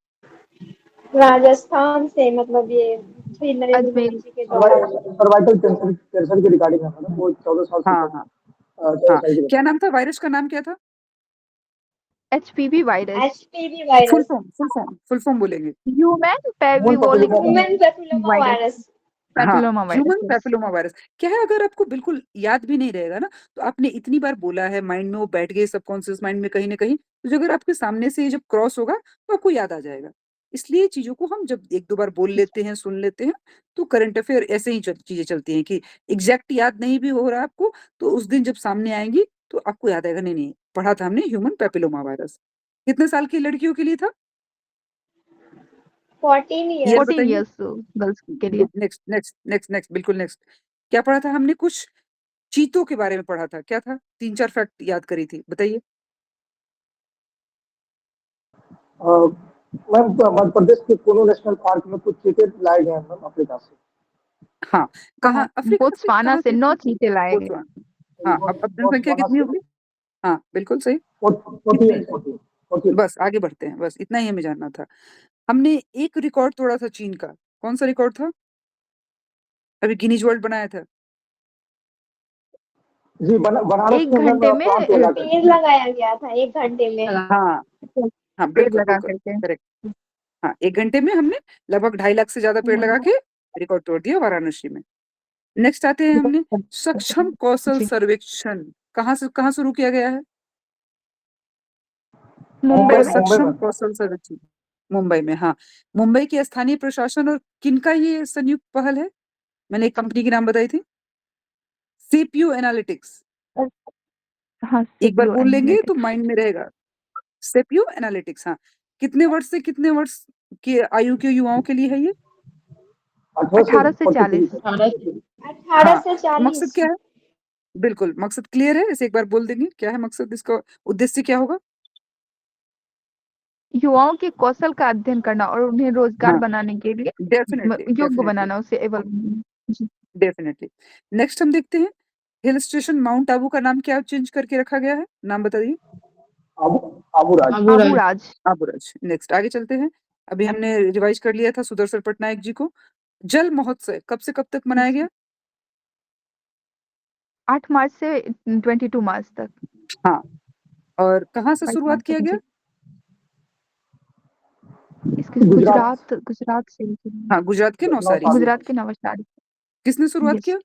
राजस्थान से, मतलब ये श्री नरेंद्र मोदी अजमेर। जी के द्वारा। सर्वाइकल कैंसर कैंसर की रिगार्डिंग है मैडम, वो 14 साल से हाँ ऊपर हाँ 14 हाँ, साल की क्या बच्ची। नाम था वायरस का, नाम क्या था? HPV virus, HPV virus, full form बोलेंगे। ह्यूमन ह्यूमन पेविवोलिक papilloma human papilloma virus, virus. हाँ, papilloma human virus. Papilloma virus. क्या है, अगर आपको बिल्कुल याद भी नहीं रहेगा ना, तो आपने इतनी बार बोला है, माइंड में वो बैठ गए सबकॉन्शियस माइंड में कहीं ना कहीं, तो जो अगर आपके सामने से ये जब क्रॉस होगा तो आपको याद आ जाएगा। इसलिए चीजों को हम जब एक दो बार बोल लेते हैं, सुन लेते हैं, तो करंट अफेयर ऐसे ही चीजें चलती हैं कि एग्जैक्ट याद नहीं भी हो रहा आपको, तो उस दिन जब सामने आएंगी तो आपको याद आएगा, नहीं नहीं पढ़ा था हमने ह्यूमन पेपिलोमा वायरस। कितने साल की लड़कियों के लिए था? 14 ईयर ईयर्स। 14 बताइए। इयर्स गर्ल्स के लिए। नेक्स्ट नेक्स्ट नेक्स्ट नेक्स्ट, बिल्कुल नेक्स्ट। क्या पढ़ा था हमने, कुछ चीतों के बारे में पढ़ा था, क्या था? 3-4 फैक्ट याद करी थी, बताइए। मैम मध्य प्रदेश के कोनो नेशनल पार्क में कुछ चीते लाए गए हैं मैम, अफ्रीका से। हाँ, कहाँ अफ्रीका से, बोत्सवाना कहाँ से से? 9 चीते लाए गए। बोत्सवाना। हाँ, अब जनसंख्या बोत्सवाना कितनी से होगी? हाँ बिल्कुल सही। 48 कितनी? 48। बस आगे बढ़ते हैं, बस इतना ही हमें जानना था। हमने एक रिकॉर्ड तोड़ा था चीन का, कौन सा रिकॉर्ड था? अभी गिनीज वर्ल्ड बनाया था। जी बनारस 1 में मैम घंटे में प्लांट लगा करके। पेड़ लगाया गया था 1 घंटे में। हाँ हाँ पेड़ बिल्कुल लगा बिल्कुल करके। करेक्ट। हाँ, 1 घंटे में हमने लगभग 2.5 लाख से ज्यादा पेड़ लगा के रिकॉर्ड तोड़ दिया वाराणसी में। नेक्स्ट आते हैं हमने सक्षम कौशल जी। सर्वेक्षण, कहाँ शुरू किया गया है? मुंबई में। सक्षम में। कौशल सर्वेक्षण मुंबई में। हाँ, मुंबई के स्थानीय प्रशासन और किनका ये संयुक्त पहल है? मैंने एक कंपनी की नाम बताई थी, सीपीयू एनालिटिक्स। हाँ, एक बार सीपीयू बोल लेंगे तो एनालिटिक्स। माइंड में रहेगा, सीपीयू एनालिटिक्स। हाँ, कितने वर्ष से कितने वर्ष के आयु के युवाओं के लिए है ये? 18 से 40। 18 हाँ, से मकसद 40। क्या है? बिल्कुल, मकसद क्लियर है, इसे एक बार बोल देंगे क्या है मकसद, इसका उद्देश्य क्या होगा? युवाओं के कौशल का अध्ययन करना और उन्हें रोजगार हाँ बनाने के लिए डेफिनेटली योग्य डेफिनेटली बनाना, उसे एबल बनाना। जी। डेफिनेटली। नेक्स्ट हम देखते हैं हिल स्टेशन माउंट आबू का नाम क्या चेंज करके रखा गया है, नाम बताइए। आबू आबू राज। आबू राज। आबूराज। नेक्स्ट आगे चलते हैं। अभी हमने रिवाइज कर लिया था सुदर्शन पटनायक जी को। जल महोत्सव कब से कब तक मनाया गया? 8 मार्च से 22 मार्च तक। हाँ, और कहाँ से 22 शुरुआत मार्च किया तक। गया? जी। इसके गुजरात। गुजरात से। हाँ, गुजरात के लखनऊ नवसारी से। गुजरात के नवसारी। किसने शुरुआत यस। किया?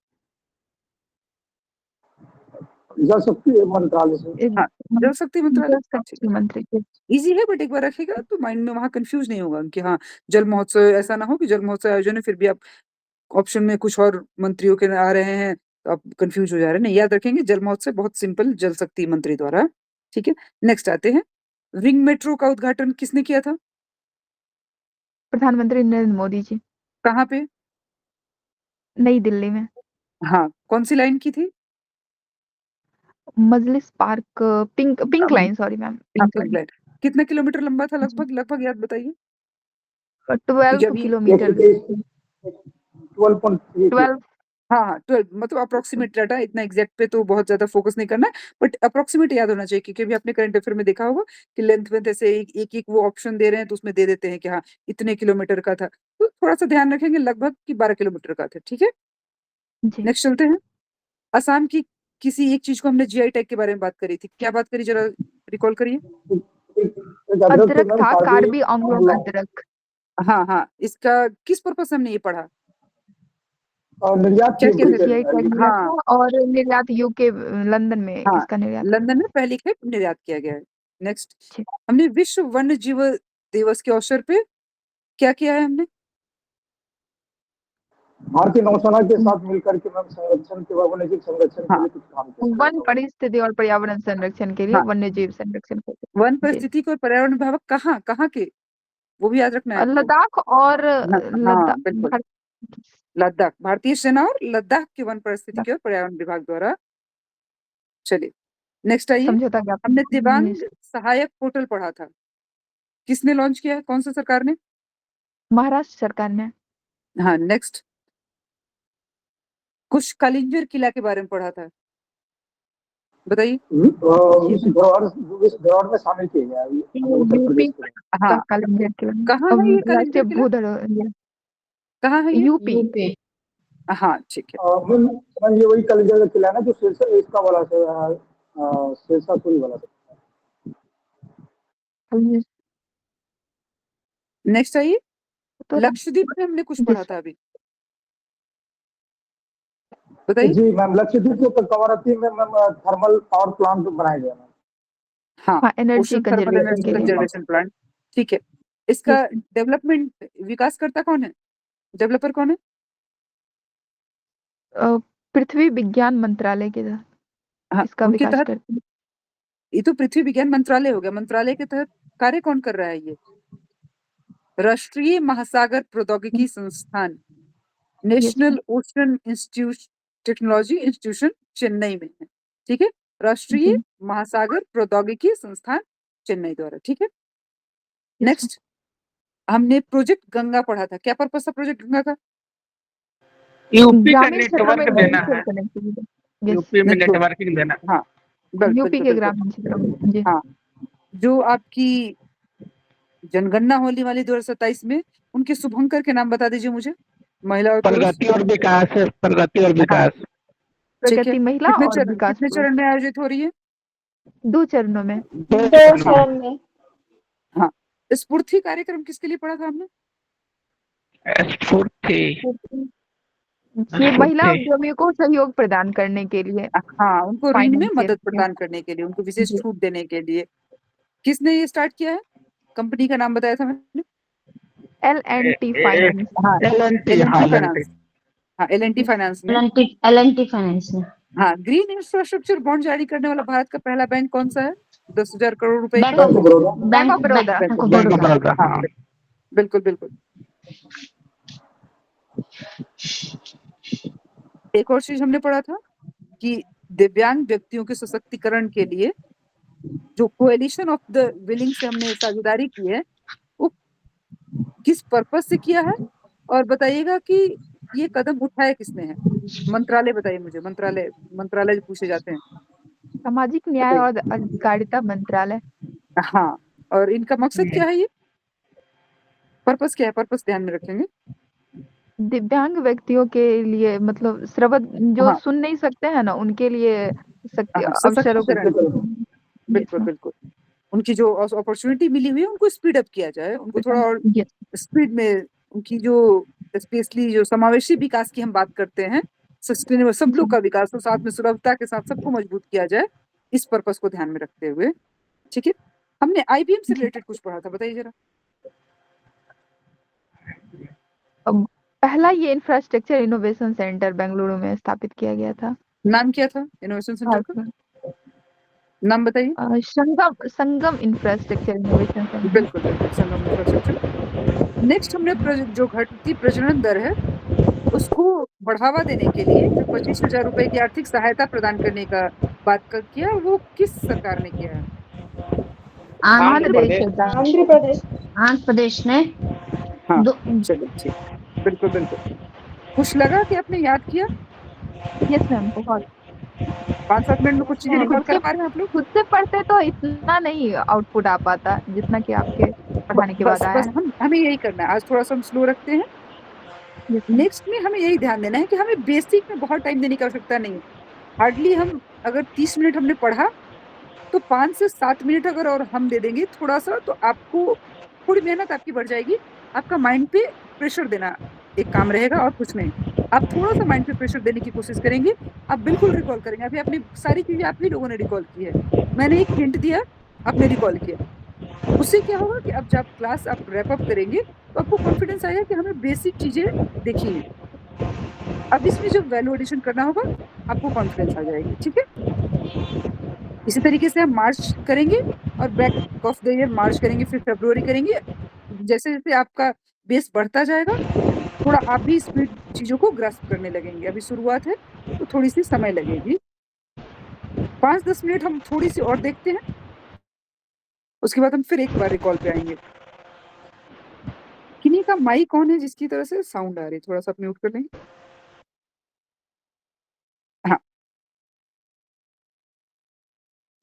जल शक्ति मंत्रालय से। हाँ, जल शक्ति मंत्रालय। जल शक्ति मंत्री के। इजी है, बट एक बार रखेगा तो माइंड में वहां कंफ्यूज नहीं होगा कि हाँ जल महोत्सव, ऐसा ना हो कि जल महोत्सव आयोजन है फिर भी आप ऑप्शन में कुछ और मंत्रियों के आ रहे हैं तो आप कंफ्यूज हो जा रहे हैं। नहीं, याद रखेंगे जल महोत्सव बहुत सिंपल, जल शक्ति मंत्री द्वारा। ठीक है, नेक्स्ट आते हैं, रिंग मेट्रो का उद्घाटन किसने किया था? प्रधानमंत्री नरेंद्र मोदी जी, कहाँ पे? नई दिल्ली में। हाँ, कौन सी लाइन की थी? Majlis park, pink line, sorry ma'am, हाँ, पिंक लाइन। लाइन। कितना किलोमीटर लंबा था लगभग याद बताइए। 12 जब ये किलोमीटर। 12.3 12। हाँ 12, मतलब अप्रोक्सीमेट डाटा, इतना एग्जैक्ट पे तो बहुत ज्यादा फोकस नहीं करना है, बट अप्रोक्सीमेट याद होना चाहिए, क्योंकि अभी आपने करंट अफेयर में देखा होगा कि लेंथ वेंथ ऐसे एक वो ऑप्शन दे रहे हैं तो उसमें दे देते हैं कि हाँ इतने किलोमीटर का था, तो थोड़ा सा ध्यान रखेंगे लगभग कि 12 किलोमीटर का था। ठीक है, जी। नेक्स्ट चलते हैं। असम की किसी एक चीज को हमने जीआई टैग के बारे में बात करी थी, क्या बात करी जरा रिकॉल करिए। अदरक था, कार्बी अम्ल अदरक। हाँ, इसका किस पर्पस से हमने ये पढ़ा? और निर्यात क्या की कहते जीआई टैग मिला हाँ था और निर्यात यूके, लंदन में हाँ, इसका निर्यात। लंदन में पहली खेप निर्यात किया गया है। नेक्स्ट, जी। हमने विश्व वन्य जीव दिवस के अवसर पे क्या किया है हमने? भारतीय नौसेना के साथ मिलकर के मैम संरक्षण के वन्यजीव संरक्षण के हाँ लिए कुछ काम किया वन परिस्थिति और पर्यावरण संरक्षण के लिए, हाँ, वन्य जीव संरक्षण के लिए। वन जी। परिस्थिति और पर्यावरण विभाग कहाँ कहाँ के, वो भी याद रखना है आपको। लद्दाख और हाँ बिल्कुल, लद्दाख, भारतीय सेना और लद्दाख के वन परिस्थिति लद्दाख और पर्यावरण विभाग द्वारा। चलिए नेक्स्ट आइए, समझौता ज्ञापन। हमने दिव्यांग सहायक पोर्टल पढ़ा था, किसने लॉन्च किया है, कौन सा सरकार ने? महाराष्ट्र सरकार ने। हाँ, नेक्स्ट, कुछ कलिंजर किला के बारे में पढ़ा था, बताइए। विश्व धरोहर में शामिल किया गया है उत्तर यूपी प्रदेश के। हाँ, कलिंजर किला। कहाँ है ये राष्ट्रीय कलिंजर किला? भूधरोहर, कहाँ है ये? यूपी। हाँ ठीक है, मैम ये वही कलिंजर का किला है ना जो इसका वाला शेरशाहपुरी वाला। नेक्स्ट आइए, तो लक्षद्वीप में हमने कुछ पढ़ा था अभी, बताइए। जी मैम, लक्षद्वीप के कवरत्ती में मैम थर्मल पावर प्लांट बनाया गया है। हाँ, energy ocean thermal conservation energy के लिए। Conservation plant. ठीक है, इसका डेवलपमेंट विकासकर्ता कौन है, डेवलपर कौन है? पृथ्वी विज्ञान मंत्रालय के तहत हाँ, इसका उनके विकास तहत, करते हैं। ये तो पृथ्वी विज्ञान मंत्रालय हो गया, मंत्रालय के तहत कार्य कौन कर रहा है ये? राष्ट्रीय महासागर प्रौद्योगिकी संस्थान, national ocean institute technology institution Chennai में है। ठीक है, राष्ट्रीय महासागर प्रौद्योगिकी संस्थान चेन्नई द्वारा। ठीक है, नेक्स्ट, हमने प्रोजेक्ट गंगा पढ़ा था, क्या पर्पस था प्रोजेक्ट गंगा का? यूपी का ग्रामीण क्षेत्रों में नेटवर्क देना है, डिजिटल कनेक्टिविटी। यूपी में नेटवर्किंग देना। हाँ यूपी के बिल्कुल। ग्रामीण क्षेत्रों में। जी। हाँ, जो आपकी जनगणना होने वाली 2027 में, उनके शुभंकर के नाम बता दीजिए मुझे, महिला और पुरुष। प्रगति और विकास, प्रगति और विकास। ठीक है, प्रगति महिला और विकास कितने पुरुष। चरण में आयोजित हो रही है? 2 चरणों में। 2 चरण में। हाँ, स्फूर्ति कार्यक्रम किसके लिए पढ़ा था हमने? स्फूर्ति, ये महिला उद्यमियों को सहयोग प्रदान करने के लिए, हाँ, उनको ऋण में फाइनेंशियल। मदद प्रदान करने के लिए, उनको विशेष जी। छूट देने के लिए। किसने ये स्टार्ट किया है, कंपनी का नाम बताया था मैंने? L&T finance. हाँ, LNT, L&T फाइनेंस। हाँ, L&T फाइनेंस ने। एल&टी फाइनेंस में। हाँ, ग्रीन इंफ्रास्ट्रक्चर बॉन्ड जारी करने वाला भारत का पहला बैंक कौन सा है, 10,000 करोड़ रुपए बैंक का? Of bank of Baroda. Bank of Baroda. हाँ हाँ, बिल्कुल। एक और चीज हमने पढ़ा था कि दिव्यांग व्यक्तियों के सशक्तिकरण के लिए जो कोएलिशन ऑफ द विलिंग से हमने साझेदारी की है, वो किस पर्पस से किया है, और बताइएगा कि ये कदम उठाया किसने है, मंत्रालय बताइए मुझे, मंत्रालय पूछे जाते हैं। सामाजिक न्याय और अधिकारिता मंत्रालय। हाँ, और इनका मकसद क्या है, ये पर्पस क्या है, पर्पस ध्यान में रखेंगे। दिव्यांग व्यक्तियों के लिए, मतलब श्रवण जो हाँ सुन नहीं सकते हैं ना, उनके लिए अवसरों सशक्तिकरण, को। बिल्कुल, उनकी जो अपॉर्चुनिटी मिली हुई है उनको स्पीड अप किया जाए, उनको थोड़ा और स्पीड में, उनकी जो स्पेशली जो समावेशी विकास की हम बात करते हैं, सस्टेनेबल, सब लोग का विकास हो, साथ में सुलभता के साथ सबको मजबूत किया जाए, इस पर्पस को ध्यान में रखते हुए। ठीक है, हमने आईबीएम से रिलेटेड कुछ पढ़ा था, बताइए जरा। पहला ये इंफ्रास्ट्रक्चर इनोवेशन सेंटर बेंगलुरु में स्थापित किया गया था। नाम क्या था इनोवेशन सेंटर का, नाम बताइए। संगम इंफ्रास्ट्रक्चर इनोवेशन सेंटर। बिल्कुल बिल्कुल, संगम इंफ्रास्ट्रक्चर। नेक्स्ट हमने जो घटती प्रजनन दर है उसको बढ़ावा देने के लिए जो 25,000 रुपए की आर्थिक सहायता प्रदान करने का बात किया, वो किस सरकार ने किया है? आंध्र प्रदेश सरकार। आंध्र प्रदेश। आंध्र प्रदेश ने हाँ चलिए ठीक, बिल्कुल बिल्कुल। कुछ लगा कि आपने याद किया? यस मैम, बहुत 5-7 मिनट में कुछ चीजें रिकॉल कर पा रहे हैं आप लोग? खुद से पढ़ते तो इतना नहीं आउटपुट आ पाता जितना कि आपके पढ़ाने के बाद आया बस हमें यही करना है, आज थोड़ा सा हम स्लो रखते हैं। नेक्स्ट में हमें यही ध्यान देना है कि हमें बेसिक में बहुत टाइम देने की आवश्यकता नहीं है। हार्डली हम अगर 30 मिनट हमने पढ़ा तो 5 से 7 मिनट अगर और हम दे देंगे थोड़ा सा, तो आपको थोड़ी मेहनत आपकी बढ़ जाएगी। आपका माइंड पे प्रेशर देना एक काम रहेगा और कुछ नहीं। आप थोड़ा सा माइंड पे प्रेशर देने की कोशिश करेंगे, आप बिल्कुल रिकॉल करेंगे। अभी आपने सारी चीजें आप ही लोगों ने रिकॉल की है, मैंने एक हिंट दिया, आपने रिकॉल किया। उससे क्या होगा कि अब जब क्लास आप रैप अप करेंगे तो आपको कॉन्फिडेंस आएगा कि हमें बेसिक चीजें देखी है। अब इसमें जो वैल्यू एडिशन करना होगा आपको कॉन्फिडेंस आ जाएगी। ठीक है, इसी तरीके से हम मार्च करेंगे और back of the year March करेंगे, फिर फरवरी करेंगे। जैसे जैसे आपका बेस बढ़ता जाएगा थोड़ा आप भी स्पीड चीजों को ग्रास्प करने लगेंगे। अभी शुरुआत है तो थोड़ी सी समय लगेगी। 5-10 मिनट हम थोड़ी सी और देखते हैं, उसके बाद हम फिर एक बार रिकॉल पे आएंगे। किन्हीं का माइक ऑन है जिसकी तरह से साउंड आ रही है, थोड़ा सा म्यूट कर लेंगे। हाँ,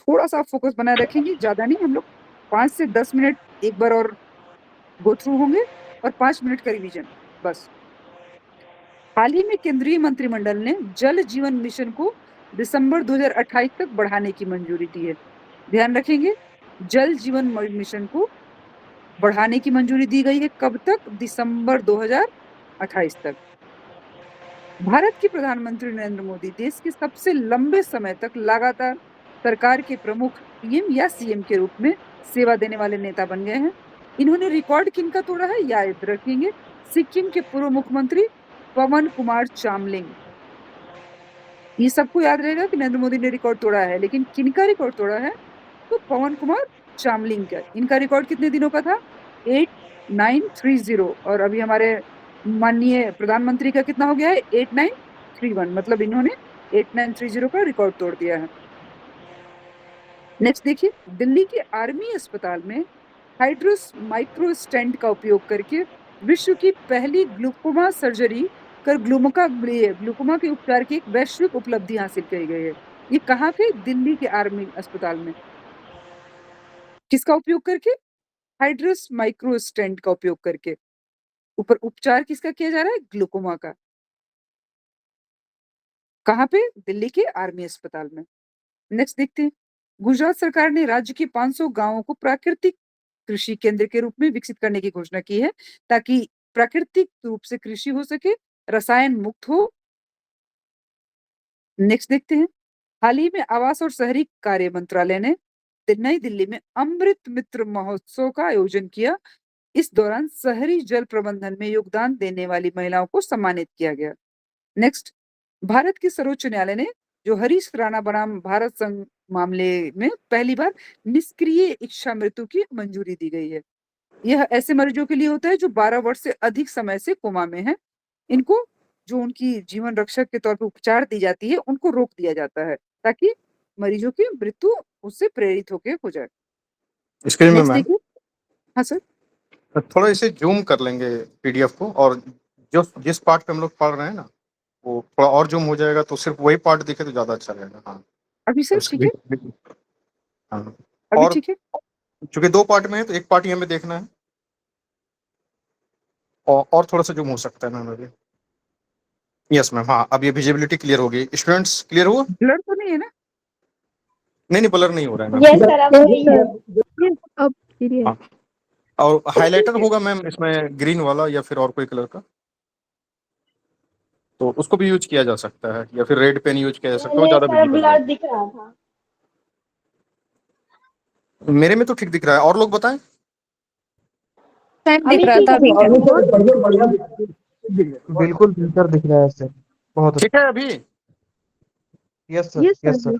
थोड़ा सा फोकस बनाए रखेंगे, ज्यादा नहीं। हम लोग 5 से 10 मिनट एक बार और गो थ्रू होंगे और 5 मिनट का रिवीजन बस। हाल ही में केंद्रीय मंत्रिमंडल ने जल जीवन मिशन को दिसंबर 2028 तक बढ़ाने की मंजूरी दी है। ध्यान रखेंगे, जल जीवन मिशन को बढ़ाने की मंजूरी दी गई है। कब तक? दिसंबर 2028 तक। भारत के प्रधानमंत्री नरेंद्र मोदी देश के सबसे लंबे समय तक लगातार सरकार के प्रमुख पीएम या सीएम के रूप में सेवा देने वाले नेता बन गए हैं। इन्होंने रिकॉर्ड किनका तोड़ा है याद रखेंगे, सिक्किम के पूर्व मुख्यमंत्री पवन कुमार चामलिंग। ये सबको याद रहेगा कि नरेंद्र मोदी ने रिकॉर्ड तोड़ा है, लेकिन किनका रिकॉर्ड तोड़ा है? तो पवन कुमार चामलिंग का। इनका रिकॉर्ड कितने दिनों का था? 8930। और अभी हमारे माननीय प्रधानमंत्री का कितना हो गया है? 8931। मतलब इन्होंने 8930 का रिकॉर्ड तोड़ दिया है। नेक्स्ट देखिए, दिल्ली के आर्मी अस्पताल में हाइड्रोस माइक्रो स्टेंट का उपयोग करके विश्व की पहली ग्लूकोमा सर्जरी कर ग्लूकोमा के उपचार की एक वैश्विक उपलब्धि हासिल की गई है। ये कहाँ पे? दिल्ली के आर्मी अस्पताल में। किसका उपयोग करके? हाइड्रोस माइक्रो स्टेंट का उपयोग करके ऊपर उपचार किसका किया जा रहा है? ग्लूकोमा का। कहाँ पे? दिल्ली के आर्मी अस्पताल में। नेक्स्ट देखते हैं, गुजरात सरकार ने राज्य के 500 गांवों को प्राकृतिक कृषि केंद्र के रूप में विकसित करने की घोषणा की है, ताकि प्राकृतिक रूप से कृषि हो सके, रसायन मुक्त हो। नेक्स्ट देखते हैं, हाल ही में आवास और शहरी कार्य मंत्रालय ने नई दिल्ली में अमृत मित्र महोत्सव का आयोजन किया। इस दौरान शहरी जल प्रबंधन में योगदान देने वाली महिलाओं को सम्मानित किया गया। नेक्स्ट, भारत के सर्वोच्च न्यायालय ने जो हरीश राणा बनाम भारत संघ मामले में पहली बार निष्क्रिय इच्छा मृत्यु की मंजूरी दी गई है। यह ऐसे मरीजों के लिए होता है जो 12 वर्ष से अधिक समय से कोमा में हैं। इनको जो उनकी जीवन रक्षक के तौर पर उपचार दी जाती है उनको रोक दिया जाता है, ताकि मरीजों की मृत्यु उससे प्रेरित होकर हो जाए। स्क्रीन में नेक्स्ट मैम देखिए। हाँ सर, थोड़ा इसे जूम कर लेंगे पीडीएफ को, और जो जिस पार्ट पे हम लोग पढ़ रहे हैं ना वो थोड़ा और जूम हो जाएगा तो सिर्फ वही पार्ट दिखे तो ज्यादा अच्छा रहेगा। हाँ अभी सर ठीक है, हाँ। अभी और ठीक है। चूंकि 2 पार्ट में है तो एक पार्ट ही हमें देखना है, और थोड़ा सा जूम हो सकता है मैम अभी। यस मैम, हाँ अब ये विजिबिलिटी क्लियर होगी। स्टूडेंट्स क्लियर हुआ? ब्लर तो नहीं है ना? नहीं ब्लर नहीं हो रहा है मैम। यस सर, अब सही है। अब clear है। हाँ। और हाइलाइटर होगा मैम इसमें ग्रीन वाला या फिर और कोई कलर का? तो उसको भी यूज किया जा सकता है, या फिर रेड पेन यूज किया जा सकता है, वो पहले ज्यादा सर विजिबल ब्लर रहेगा। दिख रहा था। मेरे में तो ठीक दिख रहा है, और लोग बताएं। टाइम दिख अभी रहा ठीक था, है अभी सर। क्या? बढ़िया बढ़िया बिल्कुल बेहतर दिख रहा है सर, बहुत ठीक है अभी? Yes sir, yes yes sir. Sir.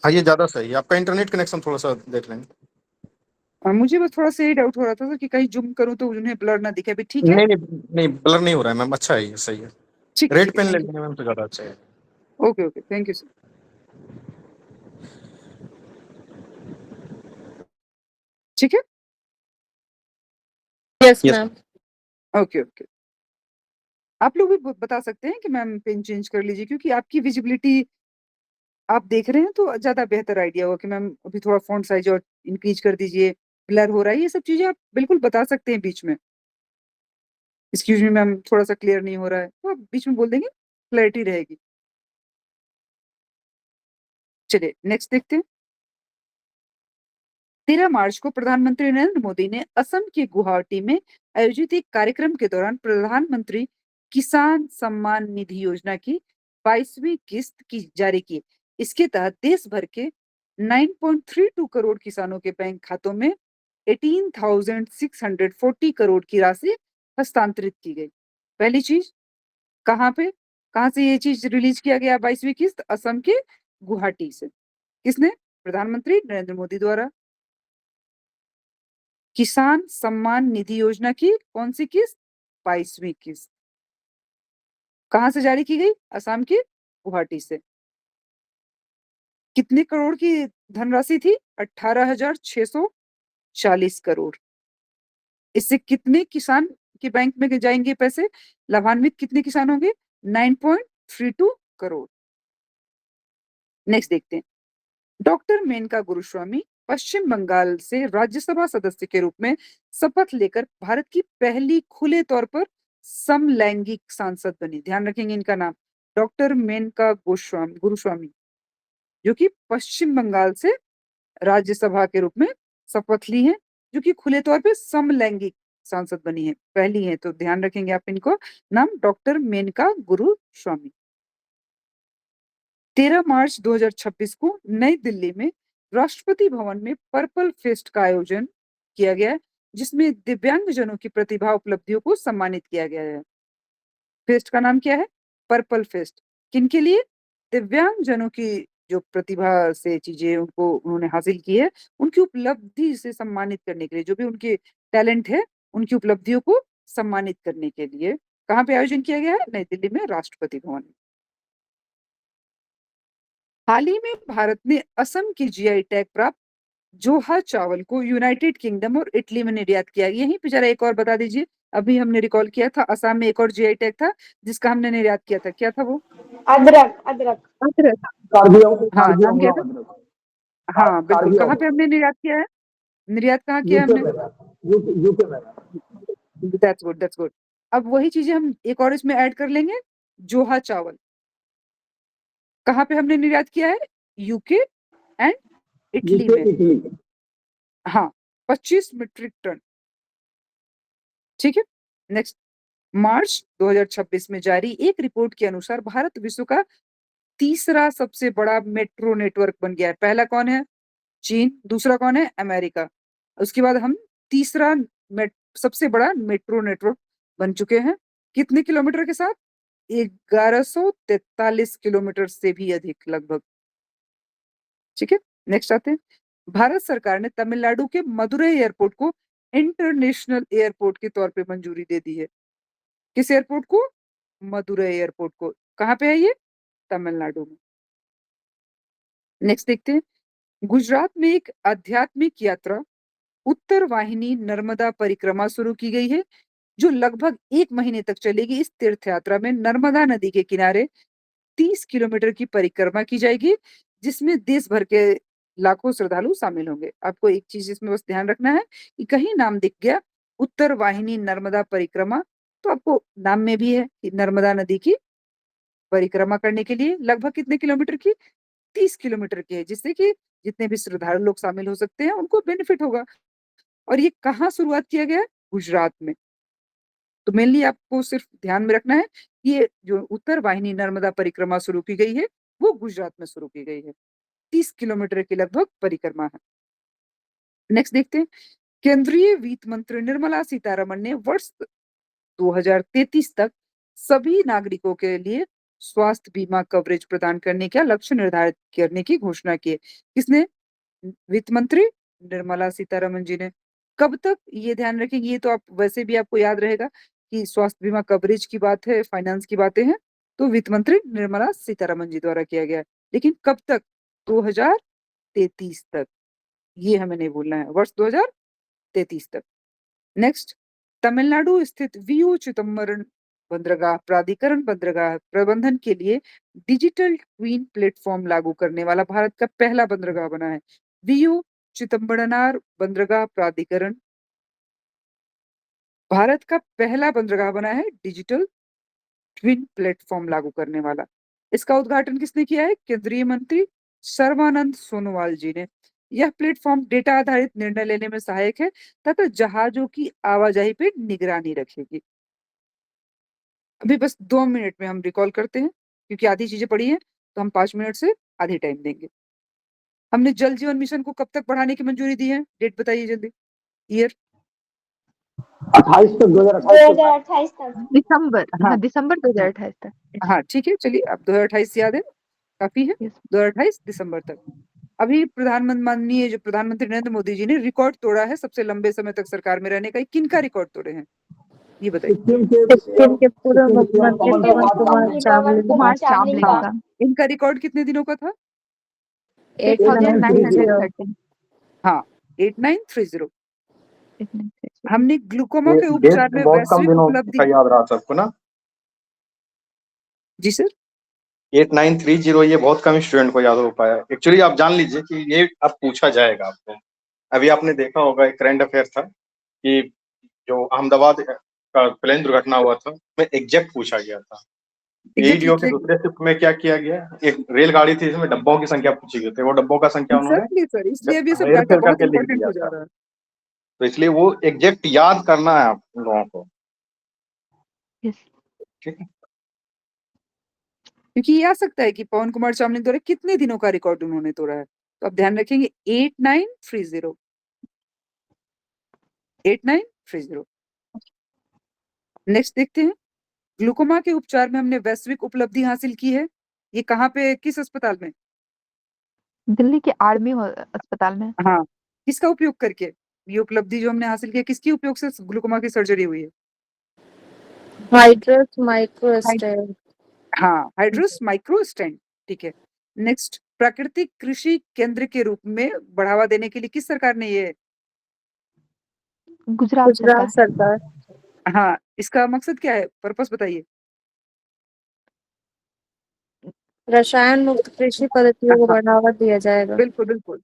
हाँ ये ज्यादा सही है। आपका इंटरनेट कनेक्शन थोड़ा सा देख लेंगे। मुझे बस थोड़ा सा ये डाउट हो रहा था कि कहीं जूम करूं तो उन्हें ब्लर ना दिखे। अभी ठीक है? नहीं नहीं नहीं, ब्लर नहीं हो रहा है मैम, अच्छा है, ये सही है। ठीक है, रेड ठीक है, पेन ले थैंक यू। लेंगे मैम तो ज्यादा अच्छा है। Okay okay, thank you sir. ठीक है। Yes yes. Ma'am. Okay okay. आप लोग भी बता सकते हैं कि मैम पेन चेंज कर लीजिए, क्योंकि आपकी विजिबिलिटी आप देख रहे हैं तो ज्यादा बेहतर आइडिया होगा कि मैम अभी थोड़ा फॉन्ट साइज और इंक्रीज कर दीजिए, ब्लर हो रहा है, ये सब चीजें आप बिल्कुल बता सकते हैं बीच में। एक्सक्यूज मी मैम, थोड़ा सा क्लियर नहीं हो रहा है, तो आप बीच में बोल देंगे, क्लैरिटी रहेगी। चलिए नेक्स्ट देखते हैं। 13 मार्च को प्रधानमंत्री नरेंद्र मोदी ने असम के गुवाहाटी में आयोजित एक कार्यक्रम के दौरान प्रधानमंत्री किसान सम्मान निधि योजना की 22वीं किस्त की जारी की। इसके तहत देश भर के 9.32 करोड़ किसानों के बैंक खातों में 18,640 करोड़ की राशि हस्तांतरित की गई। पहली चीज, कहां से ये चीज रिलीज किया गया? 22वीं किस्त असम के गुवाहाटी से। किसने? प्रधानमंत्री नरेंद्र मोदी द्वारा। किसान सम्मान निधि योजना की कौन सी किस्त? 22वीं किस्त। कहां से जारी की गई? असम के गुवाहाटी से। कितने करोड़ की धनराशि थी? 18,640 करोड़। इससे कितने किसान के बैंक में जाएंगे पैसे? लाभान्वित कितने किसान होंगे? 9.32 करोड़। नेक्स्ट देखते हैं। डॉक्टर मेनका गुरुस्वामी पश्चिम बंगाल से राज्यसभा सदस्य के रूप में शपथ लेकर भारत की पहली खुले तौर पर समलैंगिक सांसद बनी। ध्यान रखेंगे इनका नाम, डॉक्टर मेनका गुरुस्वामी, जो कि पश्चिम बंगाल से राज्यसभा के रूप में शपथ ली है, जो कि खुले तौर पे समलैंगिक सांसद बनी है, पहली है। तो ध्यान रखेंगे आप इनको, नाम डॉक्टर मेनका गुरुस्वामी। 13 मार्च 2026 को नई दिल्ली में राष्ट्रपति भवन में पर्पल फेस्ट का आयोजन किया गया, जिसमें दिव्यांगजनों की प्रतिभा उपलब्धियों को सम्मानित किया गया है। फेस्ट का नाम क्या है? Purple fest. किनके लिए? दिव्यांगजनों की जो प्रतिभा से चीजें उनको उन्होंने हासिल की है, उनकी उपलब्धि से सम्मानित करने के लिए, जो भी उनके टैलेंट है, उनकी उपलब्धियों को सम्मानित करने के लिए कहाँ पे आयोजन किया गया है? नई दिल्ली में, राष्ट्रपति भवन में। हाल ही में भारत ने असम की जीआई टैग प्राप्त जोहा चावल को यूनाइटेड किंगडम और इटली में निर्यात किया। यहीं पे जरा एक और बता दीजिए, अभी हमने रिकॉल किया था असम में एक और जीआई टैग था जिसका हमने निर्यात किया था, क्या था वो? अदरक अदरक। अदरक। हाँ, कार्बी नाम क्या था? अमला हाँ बिल्कुल। कार्बी कहाँ पे हमने निर्यात किया है? निर्यात कहाँ किया यूके हमने? में यूके में। That's good, that's good. अब वही चीजें हम एक और इसमें ऐड कर लेंगे, जोहा चावल। कहाँ पे हमने निर्यात किया है? यूके एंड इटली यूके में। इटली। हाँ, 25 मीट्रिक टन। ठीक है। नेक्स्ट, मार्च 2026 में जारी एक रिपोर्ट के अनुसार भारत विश्व का तीसरा सबसे बड़ा मेट्रो नेटवर्क बन गया है। पहला कौन है? चीन। दूसरा कौन है? अमेरिका। उसके बाद हम तीसरा सबसे बड़ा मेट्रो नेटवर्क बन चुके हैं। कितने किलोमीटर के साथ? 1143 किलोमीटर से भी अधिक लगभग। ठीक है। नेक्स्ट आते हैं। भारत सरकार ने तमिलनाडु के मदुरई एयरपोर्ट को इंटरनेशनल एयरपोर्ट के तौर पे मंजूरी दे दी है। किस एयरपोर्ट को? मदुरई एयरपोर्ट को। कहाँ पे है ये? तमिलनाडु में। नेक्स्ट देखते हैं। गुजरात में एक आध्यात्मिक यात्रा उत्तर वाहिनी नर्मदा परिक्रमा शुरू की गई है, जो लगभग 1 महीने तक चलेगी। इस तीर्थ यात्रा में नर्मदा नदी के किनारे 30 किलोमीटर की परिक्रमा की जाएगी, जिसमें देश भर के लाखों श्रद्धालु शामिल होंगे। आपको एक चीज इसमें बस ध्यान रखना है कि कहीं नाम दिख गया उत्तर वाहिनी नर्मदा परिक्रमा, तो आपको नाम में भी है कि नर्मदा नदी की परिक्रमा करने के लिए लगभग कितने किलोमीटर की? 30 किलोमीटर की है, जिससे कि जितने भी श्रद्धालु लोग शामिल हो सकते हैं उनको बेनिफिट होगा। और ये कहाँ शुरुआत किया गया? गुजरात में। तो मेनली आपको सिर्फ ध्यान में रखना है, ये जो उत्तर वाहिनी नर्मदा परिक्रमा शुरू की गई है वो गुजरात में शुरू की गई है। 30 किलोमीटर की लगभग परिक्रमा है। नेक्स्ट देखते हैं, केंद्रीय वित्त मंत्री निर्मला सीतारमण ने वर्ष 2033 तक सभी नागरिकों के लिए स्वास्थ्य बीमा कवरेज प्रदान करने का लक्ष्य निर्धारित करने की घोषणा की है। किसने? वित्त मंत्री निर्मला सीतारमण जी ने। कब तक, ये ध्यान रखेंगे, ये तो आप वैसे भी आपको याद रहेगा कि स्वास्थ्य बीमा कवरेज की बात है, फाइनेंस की बातें हैं, तो वित्त मंत्री निर्मला सीतारमण जी द्वारा किया गया है। लेकिन कब तक? 2033 तक, ये हमें नहीं भूलना है, वर्ष 2033 तक। नेक्स्ट, तमिलनाडु स्थित वीओ चिदम्बरम बंदरगाह प्राधिकरण बंदरगाह प्रबंधन के लिए डिजिटल ट्विन प्लेटफॉर्म लागू करने वाला भारत का पहला बंदरगाह बना है। वीओ चिदम्बरनार बंदरगाह प्राधिकरण भारत का पहला बंदरगाह बना है डिजिटल ट्विन प्लेटफॉर्म लागू करने वाला। इसका उद्घाटन किसने किया है? केंद्रीय मंत्री सर्बानंद सोनोवाल जी ने। यह प्लेटफॉर्म डेटा आधारित निर्णय लेने में सहायक है तथा जहाजों की आवाजाही पे निगरानी रखेगी। अभी बस 2 मिनट में हम रिकॉल करते हैं, क्योंकि आधी चीजें पढ़ी हैं, तो हम 5 मिनट से आधी टाइम देंगे। हमने जल जीवन मिशन को कब तक बढ़ाने की मंजूरी दी है? डेट बताइए जल्दी, ईयर। 28 तक 2028 तक। दिसंबर, हाँ हाँ दिसंबर 2028 तक। हाँ ठीक है, चलिए, अब 2028 याद है, काफी है। Yes. 2028 दिसंबर तक। अभी माननीय जो प्रधानमंत्री नरेंद्र मोदी जी ने रिकॉर्ड तोड़ा है सबसे लंबे समय तक सरकार में रहने का। किन का रिकॉर्ड तोड़े हैं ये बताइए? सिक्किम के पूर्व मुख्यमंत्री पूर्व पवन कुमार मुख्यमंत्री चावले। कुमार चावले का। का इनका रिकॉर्ड कितने दिनों का था? 8913। हाँ, 8930। हमने ग्लूकोमा के ये उपचार डेट में बहुत कम वैश्विक दिनों उपलब्धि। का याद रहा सबको ना। जी सर। 8930 ये बहुत कम स्टूडेंट को याद हो पाया। एक्चुअली आप जान लीजिए कि ये अब पूछा जाएगा आपको। अभी आपने देखा होगा, एक करंट अफेयर था कि जो अहमदाबाद का प्लेन दुर्घटना हुआ था, उसमें एग्जैक्ट पूछा गया था। एडीओ के दूसरे शिफ्ट में क्या किया गया, एक रेलगाड़ी थी, इसमें डब्बों की संख्या पूछी गई थी। वो डब्बों का संख्या उन्होंने एग्जैक्टली सर, इसलिए अभी सब हेर डाटा फेर बहुत करके लिख इंपॉर्टेंट दिया हो जा था। रहा है। तो इसलिए वो एग्जैक्ट याद करना है आप लोगों को, Yes. ठीक है। क्योंकि ये आ सकता है कि पवन कुमार चावले द्वारा कितने दिनों का रिकॉर्ड उन्होंने तोड़ा है, तो आप ध्यान रखेंगे 8930। 8930। नेक्स्ट देखते हैं, ग्लूकोमा के उपचार में हमने वैश्विक उपलब्धि हासिल की है। ये कहाँ पे, किस अस्पताल में? दिल्ली के आर्मी अस्पताल में। हाँ, किसका उपयोग करके ये उपलब्धि जो हमने हासिल की है, किसके उपयोग से ग्लूकोमा की सर्जरी हुई है? Hydrus microstent. हाँ, हाइड्रोस माइक्रो स्टेंट, ठीक है। नेक्स्ट, प्राकृतिक कृषि केंद्र के रूप में बढ़ावा देने के लिए किस सरकार ने ये, गुजरात सरकार। सरकार। हाँ, इसका मकसद क्या है, पर्पस बताइए? रसायन मुक्त कृषि पद्धतियों को हाँ, बढ़ावा दिया जाएगा। बिल्कुल बिल्कुल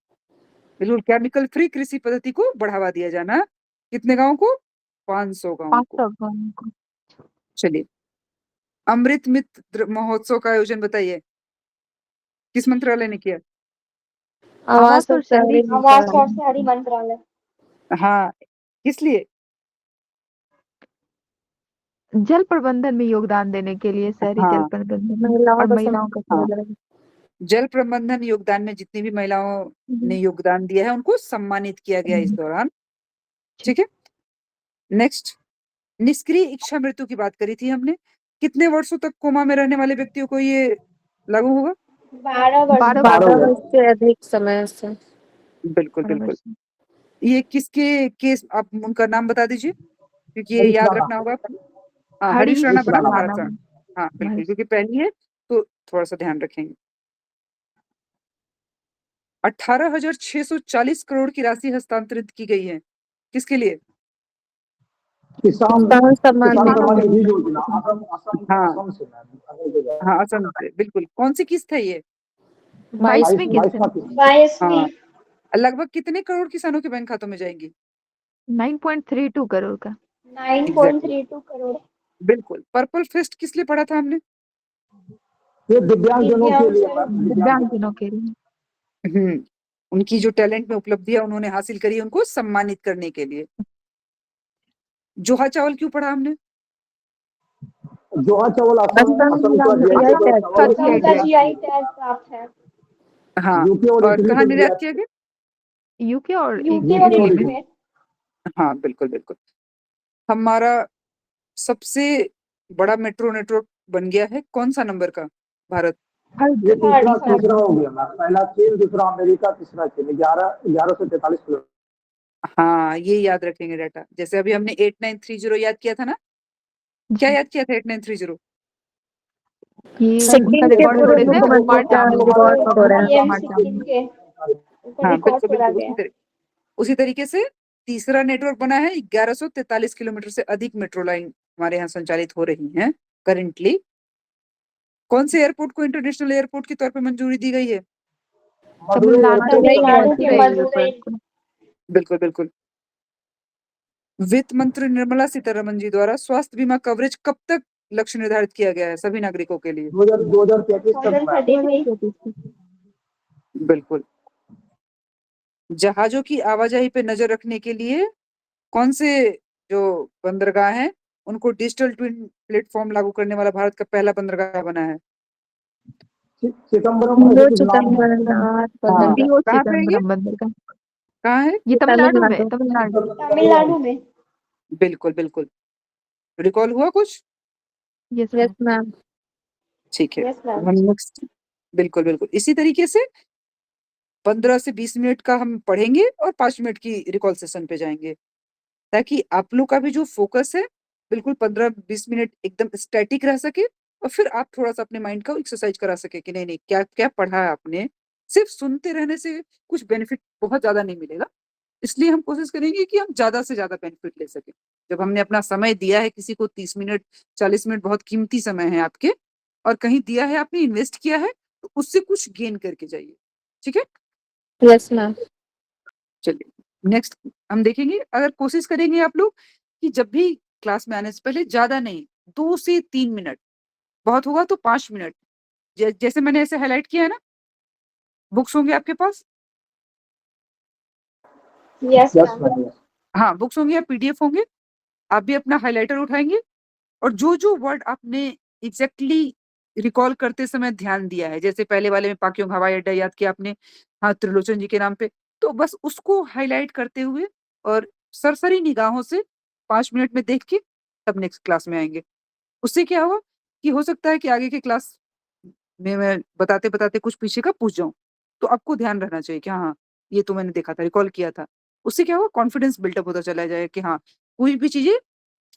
बिल्कुल, केमिकल फ्री कृषि पद्धति को बढ़ावा दिया जाना। कितने गांव को? 500 गांव को। 500 गाँव को। चलिए, अमृत मित्र महोत्सव का आयोजन बताइए, किस मंत्रालय ने किया? आवास और शहरी आवास और शहरी मंत्रालय। हाँ, किस लिए? जल प्रबंधन में योगदान देने के लिए, शहरी जल हाँ प्रबंधन में। महिलाओं और का महिलाओं का हाँ, सम्मान। जल प्रबंधन योगदान में जितनी भी महिलाओं ने योगदान दिया है उनको सम्मानित किया गया इस दौरान, ठीक है। नेक्स्ट, निष्क्रिय इच्छा मृत्यु की बात करी थी हमने। कितने वर्षों तक कोमा में रहने वाले व्यक्तियों को ये लागू होगा? 12 वर्ष। 12 वर्ष से अधिक समय से। बिल्कुल बिल्कुल। ये किसके केस, आप उनका नाम बता दीजिए, क्योंकि ये याद रखना होगा आपको। हाँ, हरीश राणा बना भारत सरकार। हाँ बिल्कुल, क्योंकि पहली है तो थोड़ा सा ध्यान रखेंगे। 18,640 करोड़ की राशि हस्तांतरित की गई है, किसके लिए? किसान सम्मान निधि योजना। हाँ असम से मैं हाँ, असम से, बिल्कुल। कौन सी किस्त है ये? 22वीं किस्त है। 22वीं। हाँ, लगभग कितने करोड़ किसानों के बैंक खातों में जाएंगी? 9.32 करोड़ का। 9.32 करोड़। बिल्कुल। पर्पल फेस्ट किस लिए पढ़ा था हमने? ये दिव्यांगजनों के लिए। दिव्यांगजनों के लिए। उनकी जो टैलेंट में उपलब्धियां उन्होंने हासिल करी, उनको सम्मानित करने के लिए। जोहा चावल क्यों पढ़ा हमने? जोहा चावल असम असम का GI जीआई टैग चावल असम का GI टैग प्राप्त है। हाँ, यूके और और इटली कहाँ को निर्यात निर्यात किया गया? यूके और यूके और इटली इटली में। में। हाँ, बिल्कुल बिल्कुल। हमारा सबसे बड़ा मेट्रो नेटवर्क बन गया है कौन सा नंबर का? भारत। ये थर्ड तीसरा हो गया मैम। पहला चीन, दूसरा अमेरिका, तीसरा चीन। 1143 किलोमीटर। हाँ, ये याद रखेंगे डाटा। जैसे अभी हमने 8930 याद किया था ना, क्या याद किया था 8930? ये सेकंड उनका के रिकॉर्ड पूरे तोड़े थे, विश्व स्मार्ट का जाम लोग रिकॉर्ड हो रहा है। PM स्मार्ट जाम सिक्किम के ऊपर हाँ, रिकॉर्ड बिल्कुल तोड़ा बिल्कुल गया। उसी तरीके से तीसरा नेटवर्क बना है। 1143 किलोमीटर से अधिक मेट्रो लाइन हमारे यहाँ संचालित हो रही हैं करेंटली। कौन से एयरपोर्ट को इंटरनेशनल एयरपोर्ट के तौर पर मंजूरी दी गई है? तमिलनाडु तमिलनाडु के मदुरई मदुरई। एयरपोर्ट। बिल्कुल बिल्कुल। वित्त मंत्री निर्मला सीतारमन जी द्वारा स्वास्थ्य बीमा कवरेज कब तक लक्ष्य निर्धारित किया गया है सभी नागरिकों के लिए? 2033 तक मैम। 2033। बिल्कुल। जहाजों की आवाजाही पे नजर रखने के लिए कौन से जो बंदरगाह हैं उनको डिजिटल ट्विन प्लेटफॉर्म लागू करने वाला भारत का पहला बंदरगाह बना है? चिदम्बरम ऐसे कुछ नाम है। हाँ, डीओ कहाँ पे है ये? चिदम्बरम बंदरगाह। कहाँ है? ये तमिलनाडु में, तमिलनाडु। तमिलनाडु में। बिल्कुल बिल्कुल। रिकॉल हुआ कुछ? Yes yes ma'am. ठीक है। Yes ma'am. हम नेक्स्ट। बिल्कुल बिल्कुल इसी तरीके से 15 से 20 मिनट का हम पढ़ेंगे और 5 मिनट की रिकॉल सेशन पे जाएंगे, ताकि आप लोग का भी जो फोकस है बिल्कुल 15-20 मिनट एकदम स्टैटिक रह सके, और फिर आप थोड़ा सा अपने माइंड का एक्सरसाइज करा सके कि नहीं नहीं क्या क्या पढ़ा है आपने। सिर्फ सुनते रहने से कुछ बेनिफिट बहुत ज्यादा नहीं मिलेगा, इसलिए हम कोशिश करेंगे कि हम ज्यादा से ज्यादा बेनिफिट ले सके। जब हमने अपना समय दिया है किसी को 30 मिनट 40 मिनट बहुत कीमती समय है आपके, और कहीं दिया है आपने इन्वेस्ट किया है, तो उससे कुछ गेन करके जाइए। ठीक है, यस मैम। चलिए नेक्स्ट हम देखेंगे। अगर कोशिश करेंगे आप लोग कि जब भी क्लास में आने से पहले ज्यादा नहीं 2 से 3 मिनट, बहुत होगा तो 5 मिनट, जैसे मैंने ऐसे हाईलाइट किया है ना, बुक्स होंगे आपके पास? Yes yes ma'am. मैम। हाँ, बुक्स होंगे या पीडीएफ होंगे। आप भी अपना हाइलाइटर उठाएंगे और जो जो वर्ड आपने एग्जैक्टली रिकॉल करते समय ध्यान दिया है, जैसे पहले वाले में पाक्योंग हवाई अड्डा याद किया आपने, हाँ त्रिलोचन जी के नाम पे, तो बस उसको हाईलाइट करते हुए और सरसरी निगाहों से 5 मिनट में देख के तब नेक्स्ट क्लास में आएंगे। उससे क्या होगा कि हो सकता है कि आगे के क्लास में मैं बताते बताते कुछ पीछे का पूछ जाऊं, तो आपको ध्यान रहना चाहिए कि हाँ ये तो मैंने देखा था, रिकॉल किया था। उससे क्या होगा, कॉन्फिडेंस बिल्टअप होता चला जाएगा कि हाँ कोई भी चीजें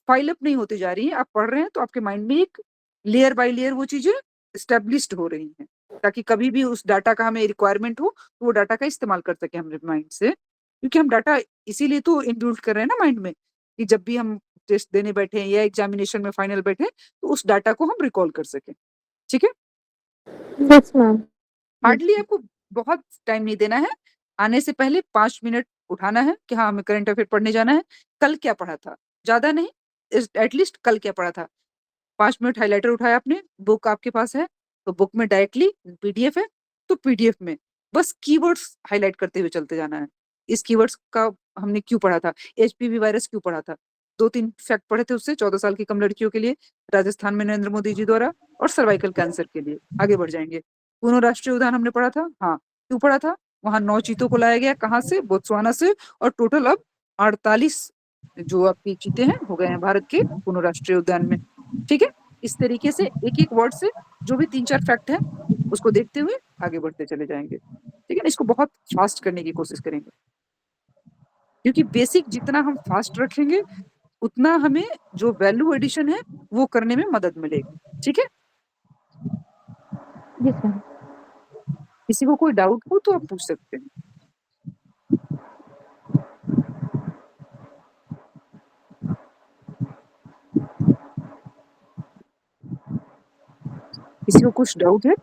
फाइल अप नहीं होती जा रही है, आप पढ़ रहे हैं तो आपके माइंड में एक लेयर बाय लेयर वो चीजें स्टेब्लिश्ड हो रही हैं, ताकि कभी भी उस डाटा का हमें रिक्वायरमेंट हो तो वो डाटा का इस्तेमाल कर सके हम माइंड से, क्योंकि हम डाटा इसीलिए तो इंक्लूड कर रहे हैं ना माइंड में, कि जब भी हम टेस्ट देने बैठे या एग्जामिनेशन में फाइनल बैठे तो उस डाटा को हम रिकॉल कर सकें। ठीक है, यस मैम। हार्डली आपको बहुत टाइम नहीं देना है। आने से पहले 5 मिनट उठाना है कि हाँ हमें करंट अफेयर पढ़ने जाना है, कल क्या पढ़ा था, ज्यादा नहीं, एटलीस्ट कल क्या पढ़ा था। 5 मिनट हाइलाइटर उठाया आपने, बुक आपके पास है तो बुक में डायरेक्टली, पीडीएफ है तो पीडीएफ में बस कीवर्ड्स हाईलाइट करते हुए चलते जाना है। इस कीवर्ड्स का हमने क्यों पढ़ा था, एचपीवी वायरस क्यों पढ़ा था, 2-3 फैक्ट पढ़े थे उससे, 14 साल की कम लड़कियों के लिए राजस्थान में नरेंद्र मोदी जी द्वारा, और सर्वाइकल कैंसर के लिए। आगे बढ़ जाएंगे। पुनः राष्ट्रीय उद्यान हमने पढ़ा था, हाँ क्यों पढ़ा था, वहां 9 चीतों को लाया गया, कहाँ से, बोत्सवाना से, और टोटल अब 48 जो आपकी चीते हैं हो गए हैं भारत के पुनः राष्ट्रीय उद्यान में। ठीक है, इस तरीके से एक एक वर्ड से जो भी 3-4 फैक्ट है उसको देखते हुए आगे बढ़ते चले जाएंगे। ठीक है ना, इसको बहुत फास्ट करने की कोशिश करेंगे, क्योंकि बेसिक जितना हम फास्ट रखेंगे उतना हमें जो वैल्यू एडिशन है वो करने में मदद मिलेगी। ठीक है, यस मैम। किसी को कोई डाउट हो तो आप पूछ सकते हैं। किसी को कुछ डाउट है?